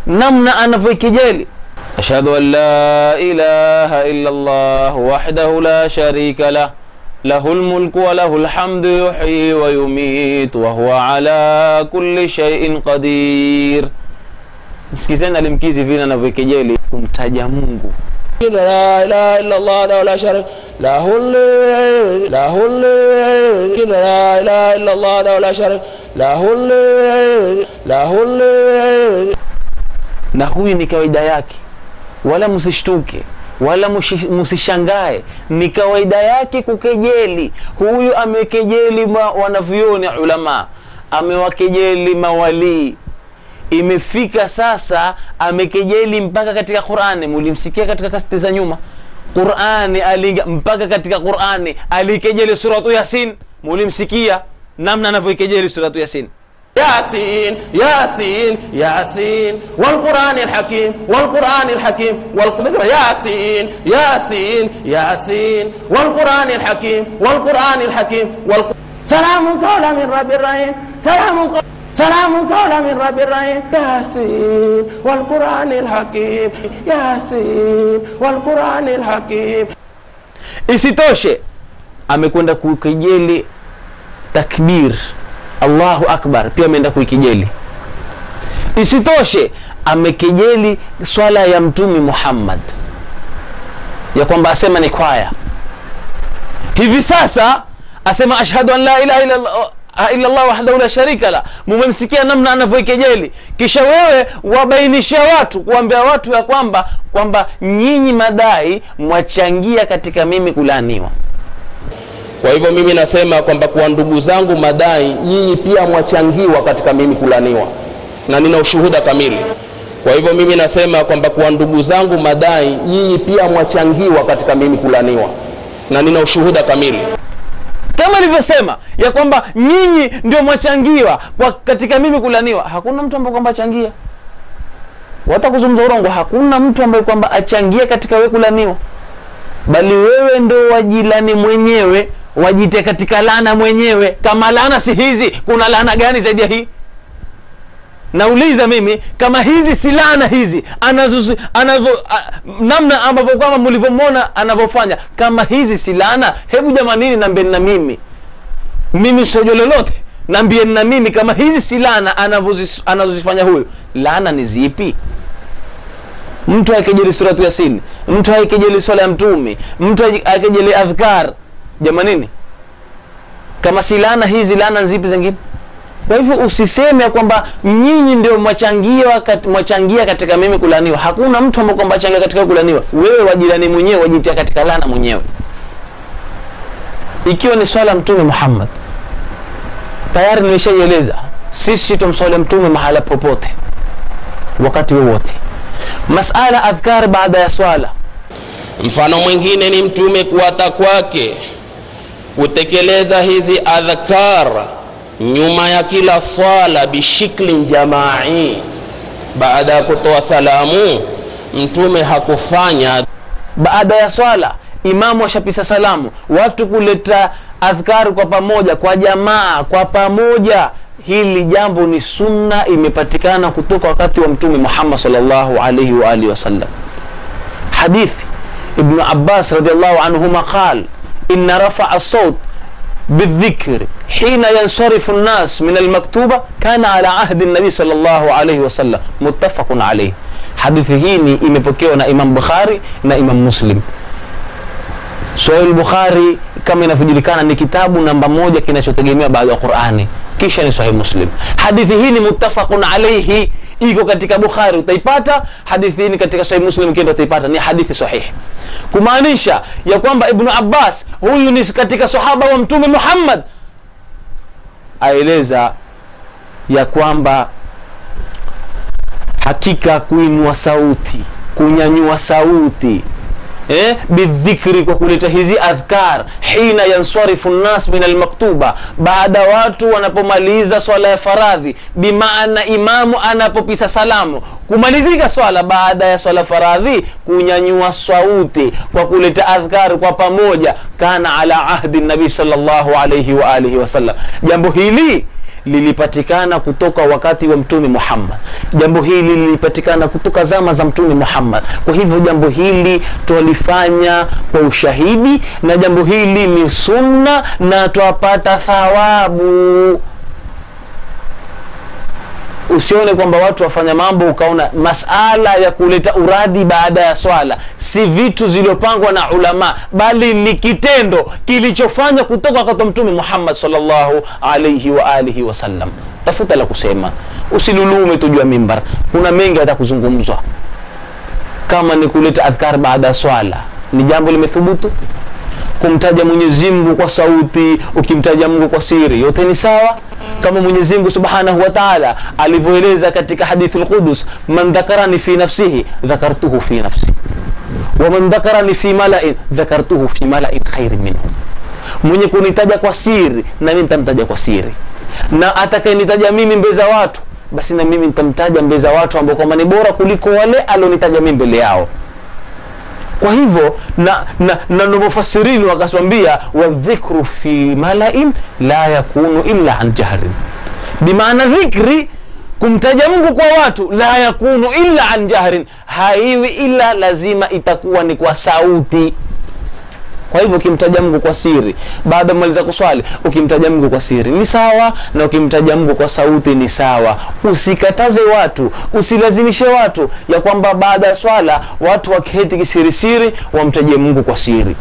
namna anavyoikejeli: ashhadu an la ilaha illa Allah wahdahu la sharika lah, lahul mulku wa lahul hamdu, yuhyi wa yumit wa huwa ala kulli shay'in qadir. Msikizeni alimkizi vile anavyoikejeli kumtaja Mungu. La ilaha illa Allah la sharika lahul la ilaha illa Allah la sharika lahul. Na huyu ni kawaida yake, wala msishtuke wala msishangae, ni kawaida yake kukejeli. Huyu amekejeli wanavyuoni ulama, amewakejeli mawali. Imefika sasa amekejeli mpaka katika Qur'ani. Mulimsikia katika kaseti za nyuma, Qur'ani alinga mpaka katika Qur'ani alikejeli suratu Yasin. Mulimsikia namna anavyoikejeli suratu Yasin: Yasin Yasin Yasin wal Qur'anil Hakim wal Qur'anil Hakim Yasin Yasin Yasin wal Qur'anil Hakim wal Qur'anil Hakim salamun qawlan min rabbir rahim salamun qawlan min rabbir rahim Yasin wal Qur'anil Hakim Yasin wal Qur'anil Hakim. Isitoshe amekwenda kukejeli takbir Allahu Akbar, pia ameenda kuikejeli. Isitoshe amekejeli swala ya Mtume Muhammad ya kwamba asema ni kwaya. Hivi sasa asema ashhadu an la ilaha illa Allah wahdahu la sharika la. Mumemsikia namna anavyoikejeli. Kisha wewe wabainishia watu, kuambia watu ya kwamba nyinyi madai mwachangia katika mimi kulaniwa. Kwa hivyo mimi nasema kwamba kwa ndugu zangu madai, nyinyi pia mwachangiwa katika mimi kulaniwa, na nina ushuhuda kamili. Kwa hivyo mimi nasema kwamba kwa ndugu zangu madai, nyinyi pia mwachangiwa katika mimi kulaniwa, na nina ushuhuda kamili. Kama nilivyosema ya kwamba nyinyi ndio mwachangiwa katika mimi kulaniwa, hakuna mtu ambaye kwamba achangia. Watakuzungumza urongo, hakuna mtu ambaye kwamba achangia katika wewe kulaniwa, bali wewe ndio wajilani mwenyewe, wajite katika laana mwenyewe. Kama laana si hizi, kuna laana gani zaidi ya hii? Nauliza mimi, kama hizi si laana hizi namna ambavyo kama mlivyomwona anavyofanya, kama hizi si laana, hebu jamanini naambieni na mimi sojo lolote, naambieni na mimi kama hizi si laana anazozifanya huyu, laana ni zipi? Mtu akejeli suratu Yasin, mtu akejeli swala ya Mtume, mtu akejeli adhkar, jamanini kama si laana hizi, laana zipi zingine? Kwa hivyo usiseme kwamba nyinyi ndio mwachangia katika mimi kulaniwa. Hakuna mtu ambaye kwamba achangia katika kulaniwa. Wewe wajilani mwenyewe, wajitia katika laana mwenyewe. Ikiwa ni swala Mtume Muhammad, tayari nimeshaeleza, sisi tumswali Mtume mahala popote, wakati wowote. Masala adhkar baada ya swala, mfano mwingine ni Mtume kuwata kwake kutekeleza hizi adhkar nyuma ya kila swala bishikli jamai. Baada ya kutoa salamu, Mtume hakufanya baada ya swala imamu ashapisa salamu, watu kuleta adhkar kwa pamoja, kwa jamaa, kwa pamoja. Hili jambo ni sunna, imepatikana kutoka wakati wa Mtume Muhammad sallallahu alayhi wa alihi wasallam. Hadithi Ibn Abbas radiyallahu anhuma qala inna rafa'a as-sawt بالذكر حين ينصرف الناس من المكتوبة كان على عهد النبي صلى الله عليه وسلم متفق عليه. Hadithi hii imepokewa na Imam Bukhari na Imam Muslim. Sahih Bukhari kama inavyojulikana ni kitabu namba 1 kinachotegemea baada ya Qur'ani, kisha ni Sahih Muslim. Hadithi hii ni muttafaqun alayhi, iko katika Bukhari utaipata, hadithi hii katika Sahih Muslim kendo utaipata, ni hadithi sahihi. Kumaanisha ya kwamba Ibn Abbas huyu ni katika sahaba wa Mtume Muhammad, aeleza ya kwamba hakika kuinua sauti, kunyanyua sauti bidhikri, kwa kuleta hizi adhkar hina yansarifu nnas min almaktuba, baada watu wanapomaliza swala ya faradhi, bimaana imamu anapopisa salamu, kumalizika swala, baada ya swala faradhi kunyanyua sauti kwa kuleta adhkar kwa pamoja, kana ala ahdi nabii sallallahu alayhi wa alihi wasallam. Jambo hili lilipatikana kutoka wakati wa Mtume Muhammad, jambo hili lilipatikana kutoka zama za Mtume Muhammad. Kwa hivyo jambo hili tulifanya kwa ushahidi, na jambo hili ni sunna na twapata thawabu. Usione kwamba watu wafanya mambo ukaona masala ya kuleta uradi baada ya swala si vitu zilizopangwa na ulama, bali ni kitendo kilichofanywa kutoka kwa Mtume Muhammad sallallahu alayhi wa alihi wasallam. Tafuta la kusema, usilulume tujua mimbar, kuna mengi hata kuzungumzwa. Kama ni kuleta adhkar baada ya swala, ni jambo limethubutu. Kumtaja Mwenyezi Mungu kwa sauti, ukimtaja Mungu kwa siri, yote ni sawa, kama Mwenyezi Mungu Subhanahu wa Ta'ala alivyoeleza katika hadithul Qudus, man dhakarani fi nafsihi dhakartuhu fi nafsi, wa man dhakarani fi mala'in dhakartuhu fi mala'in khairin minhum. Mwenye kunitaja kwa siri na mimi nitamtaja kwa siri, na atakayenitaja mimi mbele za watu, basi na mimi nitamtaja mbele za watu ambao kama ni bora kuliko wale alionitaja mimi mbele yao. Kwa hivyo na mufassirini wakaswambia wa dhikru fi mala'in la yakunu illa an jahrin, bimaana dhikri, kumtaja Mungu kwa watu, la yakunu illa an jahrin, haiwi ila lazima itakuwa ni kwa sauti. Kwa hivyo ukimtaja Mungu kwa siri baada maliza kuswali, ukimtaja Mungu kwa siri ni sawa, na ukimtaja Mungu kwa sauti ni sawa. Usikataze watu, usilazimishe watu ya kwamba baada ya swala watu waketi kisiri siri wamtaje Mungu kwa siri.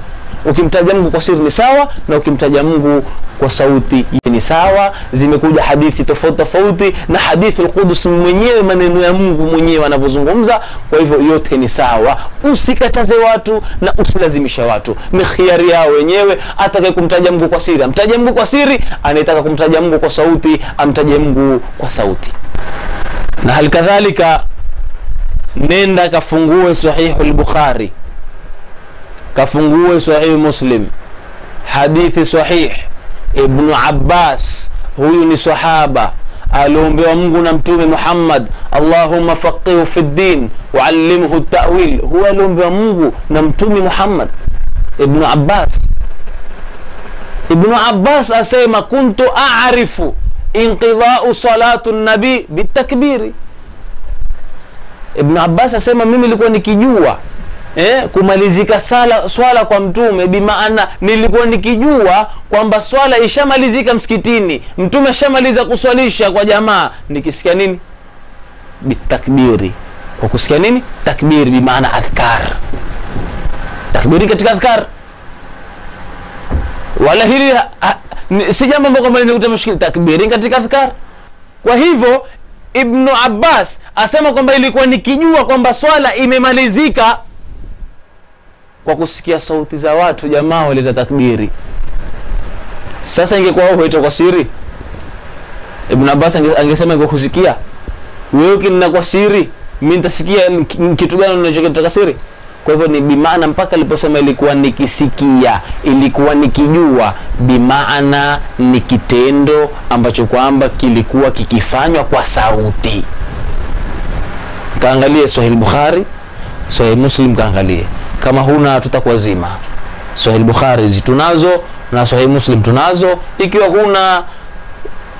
Ukimtaja Mungu kwa siri ni sawa, na ukimtaja Mungu kwa sauti ni sawa. Zimekuja hadithi tofauti tofauti, na hadithi al-Qudus mwenyewe, maneno ya Mungu mwenyewe anavyozungumza. Kwa hivyo yote ni sawa, usikataze watu na usilazimisha watu, ni khiari yao wenyewe. Atakaye kumtaja Mungu kwa siri amtaje Mungu kwa siri, anayetaka kumtaja Mungu kwa sauti amtaje Mungu kwa sauti. Na hali kadhalika nenda kafungue Sahihul Bukhari, kafungue Sahih Muslim, hadithi sahih. Ibn Abbas huyu ni sahaba aliombewa Mungu na Mtume Muhammad, Allahumma faqihu fi din wa allimhu at-ta'wil. Huwa aliombewa Mungu na Mtume Muhammad. Ibn Abbas asema kuntu a'rifu inqidha'u salatu an-nabi bitakbiri. Ibn Abbas asema mimi nilikuwa nikijua kumalizika swala kwa Mtume, bimaana nilikuwa nikijua kwamba swala ishamalizika msikitini, Mtume shamaliza kuswalisha kwa jamaa, nikisikia nini? Bitakbiri. Kwa kusikia nini? Takbiri, bimaana adhkar. Takbiri katika adhkar, wala hili si jambo ambalo kama linakuta mushkil. Takbiri katika adhkar. Kwa hivyo Ibn Abbas asema kwamba ilikuwa nikijua kwamba swala imemalizika kwa kusikia sauti za watu, jamaa waleta takbiri. Sasa ingekuwa wao huita kwa siri, Ibn Abbas angesema kwa kusikia. Wewe ukina kwa siri, mimi nitasikia kitu gani unachokitaka siri? Kwa hivyo ni bimaana, mpaka aliposema ilikuwa nikisikia, ilikuwa nikijua, bimaana ni kitendo ambacho kwamba kilikuwa kikifanywa kwa sauti. Kaangalie Sahih Bukhari, Sahih Muslim, kaangalie. Kama huna tutakwazima. Sahih Bukhari tunazo na Sahih Muslim tunazo. Ikiwa huna,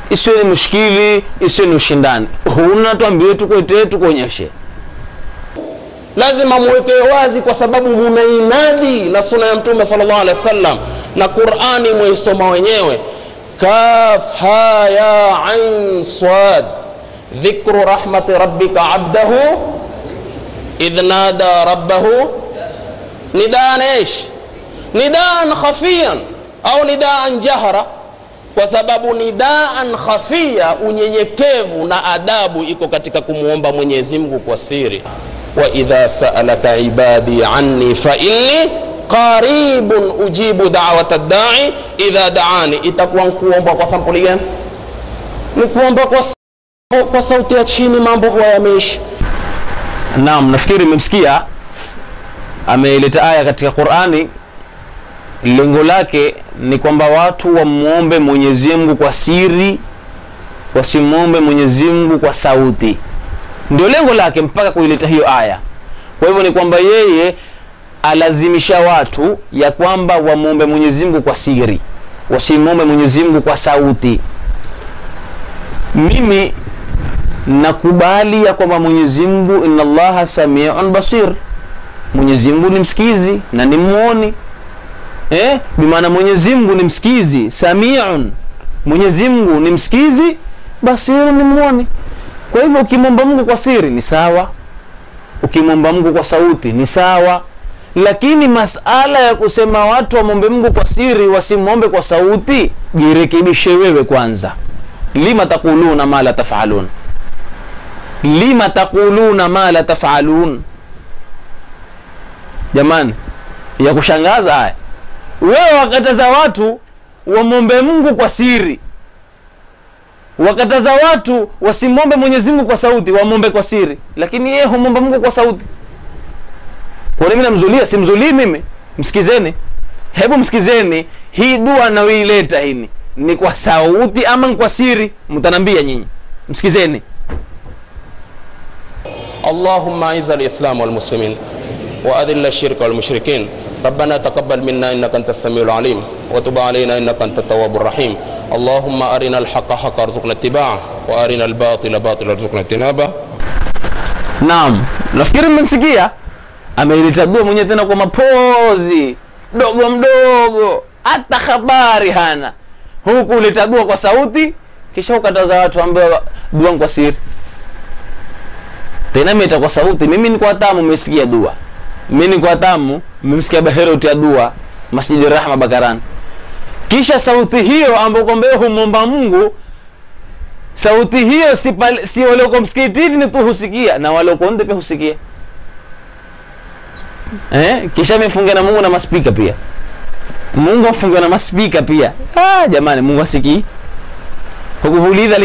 isiwe ni mushkili, isiwe ni ushindani. Huna, tuambie tukuletee, tukuonyeshe. Lazima muweke wazi, kwa sababu munainadi na sunna ya Mtume sallallahu alaihi wasallam, na Qur'ani muisoma wenyewe. Kaf ha ya ain sad, dhikru rahmati rabbika abdahu idh nada rabbahu نداء ايش؟ نداء خفيا او نداء جهرا. kwa sababu nidaan khafia, unyenyekevu na adabu iko katika kumuomba Mwenyezi Mungu kwa siri. Wa idha sa'alaka ibadi anni fa inni qaribun ujibu da'wata ad-da'i idha da'ani. Itakuwa kuomba kwa sampuli gani? Ni kuomba kwa sauti ya chini, mambo huwa yameishi. Naam, nafikiri mmemsikia ameleta aya katika Qur'ani. Lengo lake ni kwamba watu wamuombe Mwenyezi Mungu kwa siri, wasimuombe Mwenyezi Mungu kwa sauti. Ndio lengo lake mpaka kuileta hiyo aya. Kwa hivyo ni kwamba yeye alazimisha watu ya kwamba wamuombe Mwenyezi Mungu kwa siri, wasimuombe Mwenyezi Mungu kwa sauti. Mimi nakubali ya kwamba Mwenyezi Mungu inna Allaha sami'un basir, Mwenyezi Mungu ni msikizi na ni muoni. Bimaana Mwenyezi Mungu ni msikizi, sami'un, Mwenyezi Mungu ni msikizi, basir ni muoni. Kwa hivyo ukimwomba Mungu kwa siri ni sawa, ukimwomba Mungu kwa sauti ni sawa, lakini masala ya kusema watu wamwombe Mungu kwa siri wasimwombe kwa sauti, jirekebishe wewe kwanza. Lima taquluna ma la taf'alun, lima taquluna ma la taf'alun. Jamani, ya kushangaza haya. Wewe wakataza watu wamwombe Mungu kwa siri, wakataza watu wasimwombe Mwenyezi Mungu kwa sauti, wamwombe kwa siri, lakini yeye humwomba Mungu kwa sauti. Kwa nini namzulia? Simzulii mimi. Msikizeni, hebu msikizeni hii dua na uileta hii ni kwa sauti ama ni kwa siri? Mtanambia nyinyi. Msikizeni. Allahumma izza al-islam wal muslimin wa adhill ash-shirka wal mushrikin. ربنا تقبل منا إنك أنت السميع العليم وتب علينا إنك أنت التواب الرحيم. اللهم أرنا الحق حقا وارزقنا اتباعه وأرنا الباطل باطلا وارزقنا اجتنابه. Naam, nafikiri mmemsikia ameileta dua mwenyewe tena kwa mapozi dogo mdogo, hata habari hana, huku uleta dua kwa sauti, kisha ukataza watu ambao dua kwa siri. Tena meta kwa sauti. Mimi ni kwa tamu mmesikia dua, mimi ni kwa tamu mmesikia bahero ya dua Masjid Rahma Bakaran. Kisha sauti hiyo ambayo kwamba humomba Mungu, sauti hiyo si wale wako msikitini ni tu husikia, na wale wako nje pia husikia. Kisha amefunga na Mungu na maspika pia. Mungu afunga na maspika pia. Jamani, Mungu hasikii. Hukuuliza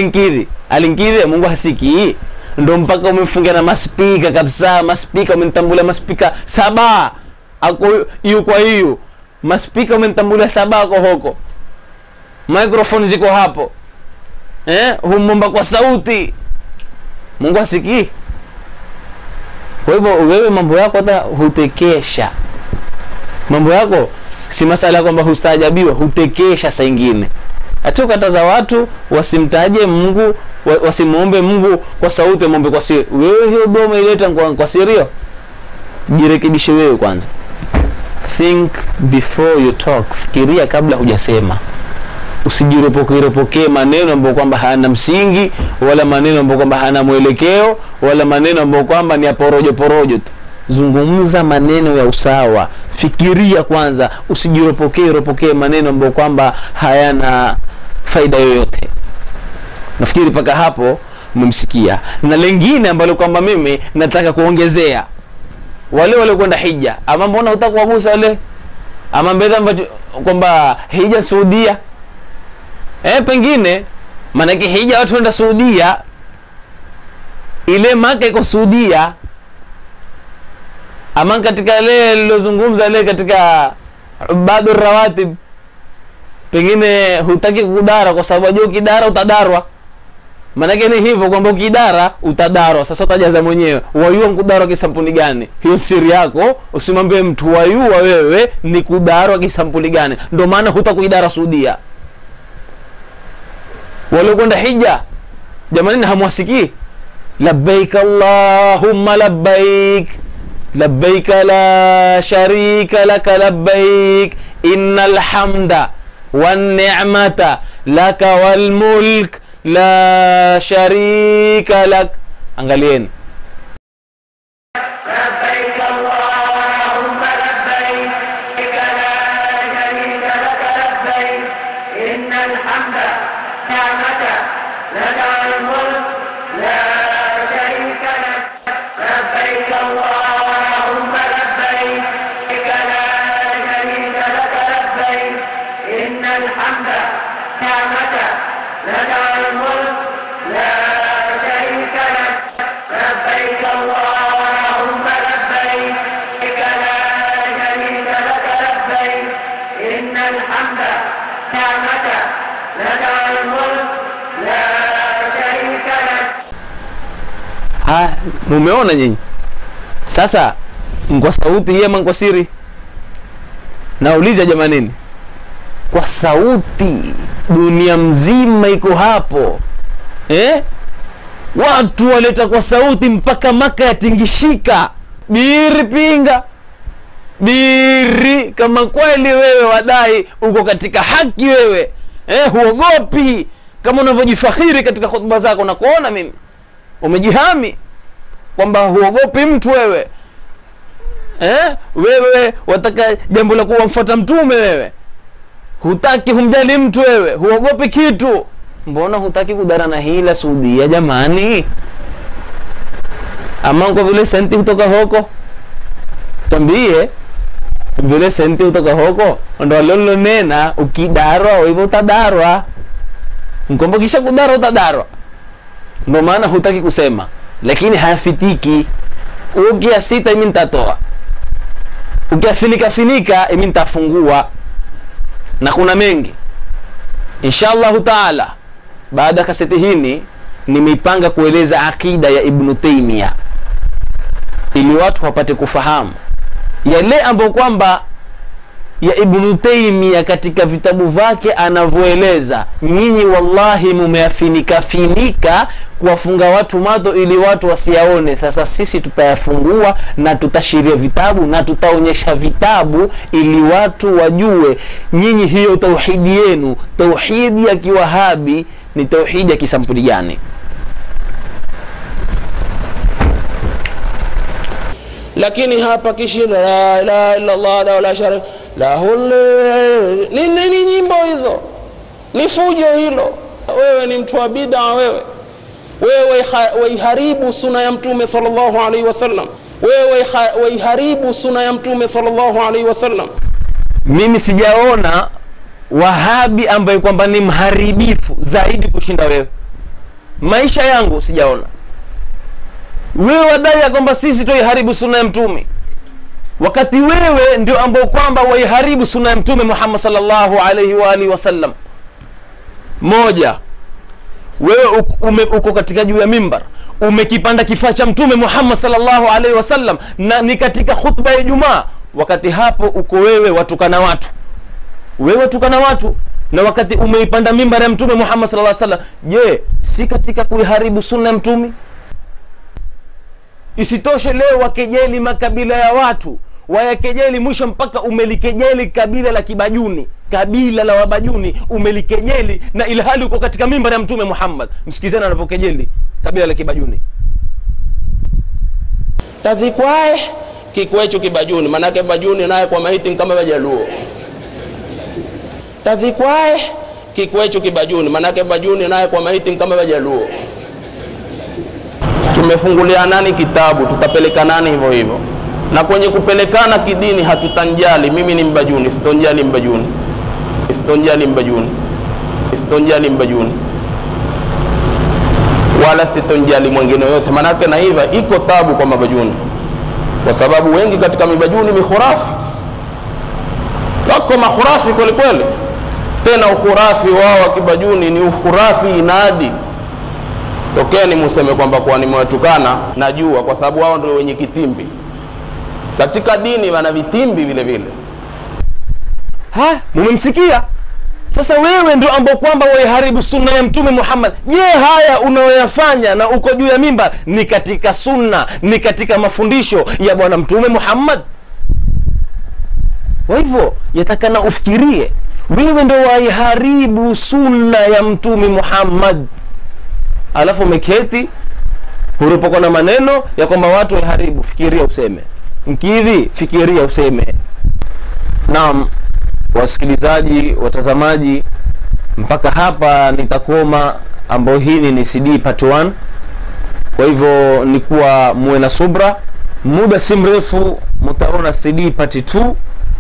alinkiri Mungu hasikii. Ndio mpaka umefunga na maspika kabisa, maspika umenitambula maspika 7 ako hiyo, kwa hiyo maspika umenitambula 7 kwa huko, microphone ziko hapo, humomba kwa sauti, Mungu hasikii. Kwa hivyo wewe mambo yako hata hutekesha, mambo yako si masala kwamba hustaajabiwa, hutekesha saa nyingine. Atukataza watu wasimtaje Mungu, wasimuombe Mungu kwa sauti, muombe kwa siri. Wewe hiyo dua umeileta kwa siri, jirekebishe wewe kwanza. Think before you talk, fikiria kabla hujasema. Usijiropokee maneno ambayo kwamba hayana msingi, wala maneno ambayo kwamba hayana mwelekeo, wala maneno ambayo kwamba ni porojo tu. Zungumza maneno ya usawa, fikiria kwanza, usijiropokee maneno ambayo kwamba hayana faida yoyote. Nafikiri paka hapo mmemsikia. Na lingine ambalo kwamba mimi nataka kuongezea, wale kwenda hija, ama mbona utakuwagusa wale ama mbedha kwamba hija Saudia, pengine maana hija watu wenda Saudia, ile Maka iko Saudia, ama katika ile lilozungumza ile katika Badur Rawatib, pengine hutaki kudara kwa sababu unajua ukidara utadarwa. Maana ni hivyo kwamba ukidara utadarwa. Sasa utajaza mwenyewe, wayua kudarwa kisampuli gani? Hiyo siri yako, usimwambie mtu wayua wewe ni kudarwa kisampuli gani. Ndio maana hutakuidara Saudia. Wale kwenda hija, jamani, hamwasikii labbaik Allahumma labbaik labbaik la sharika lak labbaik innal hamda wan ni'mata laka wal mulk la sharika lak. Angalieni, labbaik Allahumma labbaik la sharika lak labbaik innal hamda Mumeona nyinyi? Sasa kwa sauti ama kwa siri? Nauliza jamanini. Kwa sauti, dunia mzima iko hapo. Watu waleta kwa sauti mpaka Maka yatingishika. Biri pinga. Biri, kama kweli wewe wadai uko katika haki wewe. Huogopi kama unavyojifakhiri katika hotuba zako na kuona mimi. Umejihami kwamba huogopi mtu wewe. Wewe wataka jambo la kumfuata mtume wewe. Hutaki humjali mtu wewe, huogopi kitu. Mbona hutaki kudara na hila Saudia jamani? Ama kwa vile senti kutoka huko? Tambie vile senti kutoka huko ndo lolo nena ukidarwa hivyo utadarwa. Mkombo kisha kudarwa utadarwa. Ndio maana hutaki kusema, lakini hayafitiki. Ukiasita mimi nitatoa. Ukiafinika mimi nitafungua. Na kuna mengi inshallah taala. Baada ya kaseti hii nimeipanga kueleza akida ya Ibn Taymiyyah ili watu wapate kufahamu yale ambayo kwamba ya Ibn Taymiyyah katika vitabu vyake anavyoeleza. Nyinyi wallahi mumeafinika kuwafunga watu mato ili watu wasiyaone. Sasa sisi tutayafungua na tutashiria vitabu na tutaonyesha vitabu ili watu wajue nyinyi hiyo tauhidi yenu, tauhidi ya Kiwahabi ni tauhidi ya kisampuli gani. Lakini hapa kishinda la ilaha illa Allah la sharika lahu. Ni nyimbo hizo, ni fujo hilo. Wewe ni mtu wa bid'a wewe. Wewe waiharibu sunna ya mtume sallallahu alaihi wasallam. Wewe waiharibu sunna ya mtume sallallahu alaihi wasallam. Mimi sijaona Wahabi ambaye kwamba ni mharibifu zaidi kushinda wewe. Maisha yangu sijaona. Wewe wadai kwamba sisi tuiharibu sunna ya mtume, wakati wewe ndio ambao kwamba waiharibu sunna ya mtume Muhammad sallallahu alaihi wa alihi wasallam. Moja, wewe uko katika juu ya mimbar, umekipanda kifaa cha mtume Muhammad sallallahu alaihi wasallam na ni katika khutba ya Ijumaa. Wakati hapo uko wewe watukana watu. Wewe watukana watu na wakati umeipanda mimbar ya mtume Muhammad sallallahu alaihi wasallam. Je, si katika kuiharibu sunna ya mtume? Isitoshe leo wakejeli makabila ya watu, wayakejeli mwisho mpaka umelikejeli kabila la Kibajuni, kabila la Wabajuni umelikejeli, na ilhali uko katika mimbar ya mtume Muhammad. Msikizeni anavyokejeli kabila la Kibajuni. Tazikwae kikwecho Kibajuni, manake Bajuni naye kwa maiti kama Wajaluo. Tazikwae kikwecho Kibajuni, manake Bajuni naye kwa maiti kama Wajaluo. Tumefungulia nani kitabu, tutapeleka nani hivyo hivyo. Na kwenye kupelekana kidini hatutanjali. Mimi ni Mbajuni, sitonjali Mbajuni. Sitonjali Mbajuni. Sitonjali Mbajuni. Wala sitonjali mwingine yote. Manake na hivyo iko tabu kwa Mabajuni. Kwa sababu wengi katika Mibajuni ni khurafi. Wako makhurafi kweli kweli. Tena ukhurafi wao wa Kibajuni ni ukhurafi inadi. Tokeni museme kwamba kwa nimewatukana, najua kwa sababu wao ndio wenye kitimbi. Katika dini wana vitimbi vile vile. Mumemsikia? Sasa wewe ndio ambao kwamba waiharibu sunna ya mtume Muhammad. Je, haya unayoyafanya na uko juu ya mimbar ni katika sunna, ni katika mafundisho ya bwana mtume Muhammad? Kwa hivyo yatakana ufikirie, wewe ndio waiharibu sunna ya mtume Muhammad. Alafu umeketi hurupoko na maneno ya kwamba watu waiharibu. Fikiria useme. Mkidhi, fikiria useme. Naam, wasikilizaji, watazamaji, mpaka hapa nitakoma, ambao hii ni CD part 1. Kwa hivyo ni kuwa muwe na subra, muda si mrefu mtaona CD part 2.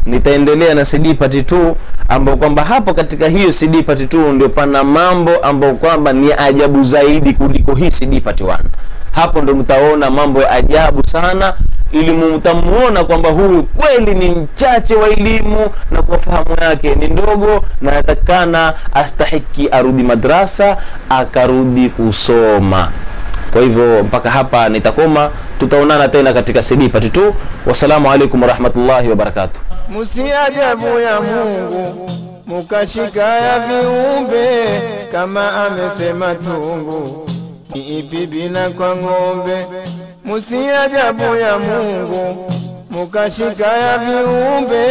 Nitaendelea na CD part 2, ambao kwamba hapo katika hiyo CD part 2 ndio pana mambo ambao kwamba ni ajabu zaidi kuliko hii CD part 1. Hapo ndio mtaona mambo ya ajabu sana, ili mtamuona kwamba huyu kweli ni mchache wa elimu na kwa fahamu yake ni ndogo, na yatakana astahiki arudi madrasa akarudi kusoma. Kwa hivyo mpaka hapa nitakoma, tutaonana tena katika CD part 2. Wassalamu alaikum warahmatullahi wabarakatuh. Musiajabu ya Mungu mukashika ya viumbe, kama amesema tungu ni ipi bina kwa ng'ombe. Musiajabu ya Mungu mukashika ya viumbe,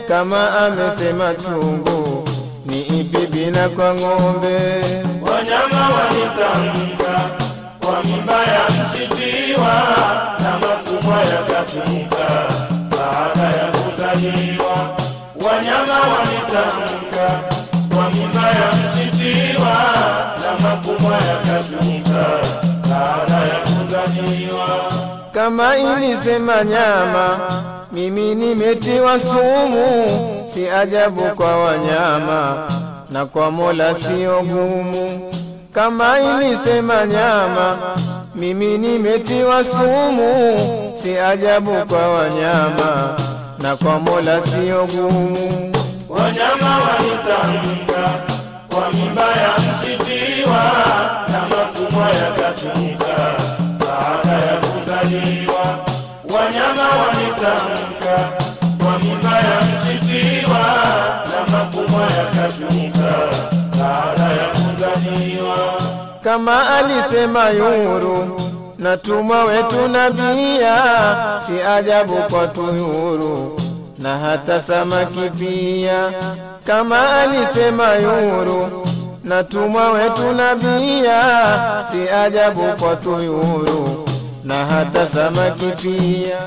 kama amesema tungu ni ipi bina kwa ng'ombe. Wanyama walitamka kwa mimba ya msifiwa, na makubwa yakatumka baada ya kuzaliwa. Wanyama walitamka kwa mimba ya msifiwa, na makubwa yakatumka baada ya kuzaliwa. Kama ilisema nyama, mimi nimetiwa sumu, si ajabu kwa wanyama na kwa Mola sio gumu. Kama ilisema nyama, mimi nimetiwa sumu, si ajabu kwa wanyama na kwa Mola sio gumu. Wanyama walitamka kwa mimba ya msifiwa, na makubwa yakatumka baada ya kuzaliwa. Wanyama walitamka kwa mimba ya msifiwa, na makubwa yakatumka baada ya kuzaliwa. Kama alisema yuru, natuma wetu nabia, si ajabu kwa tuyuru na hata samaki pia. Kama alisema yuru, natuma wetu nabia, si ajabu kwa tuyuru na hata samaki pia.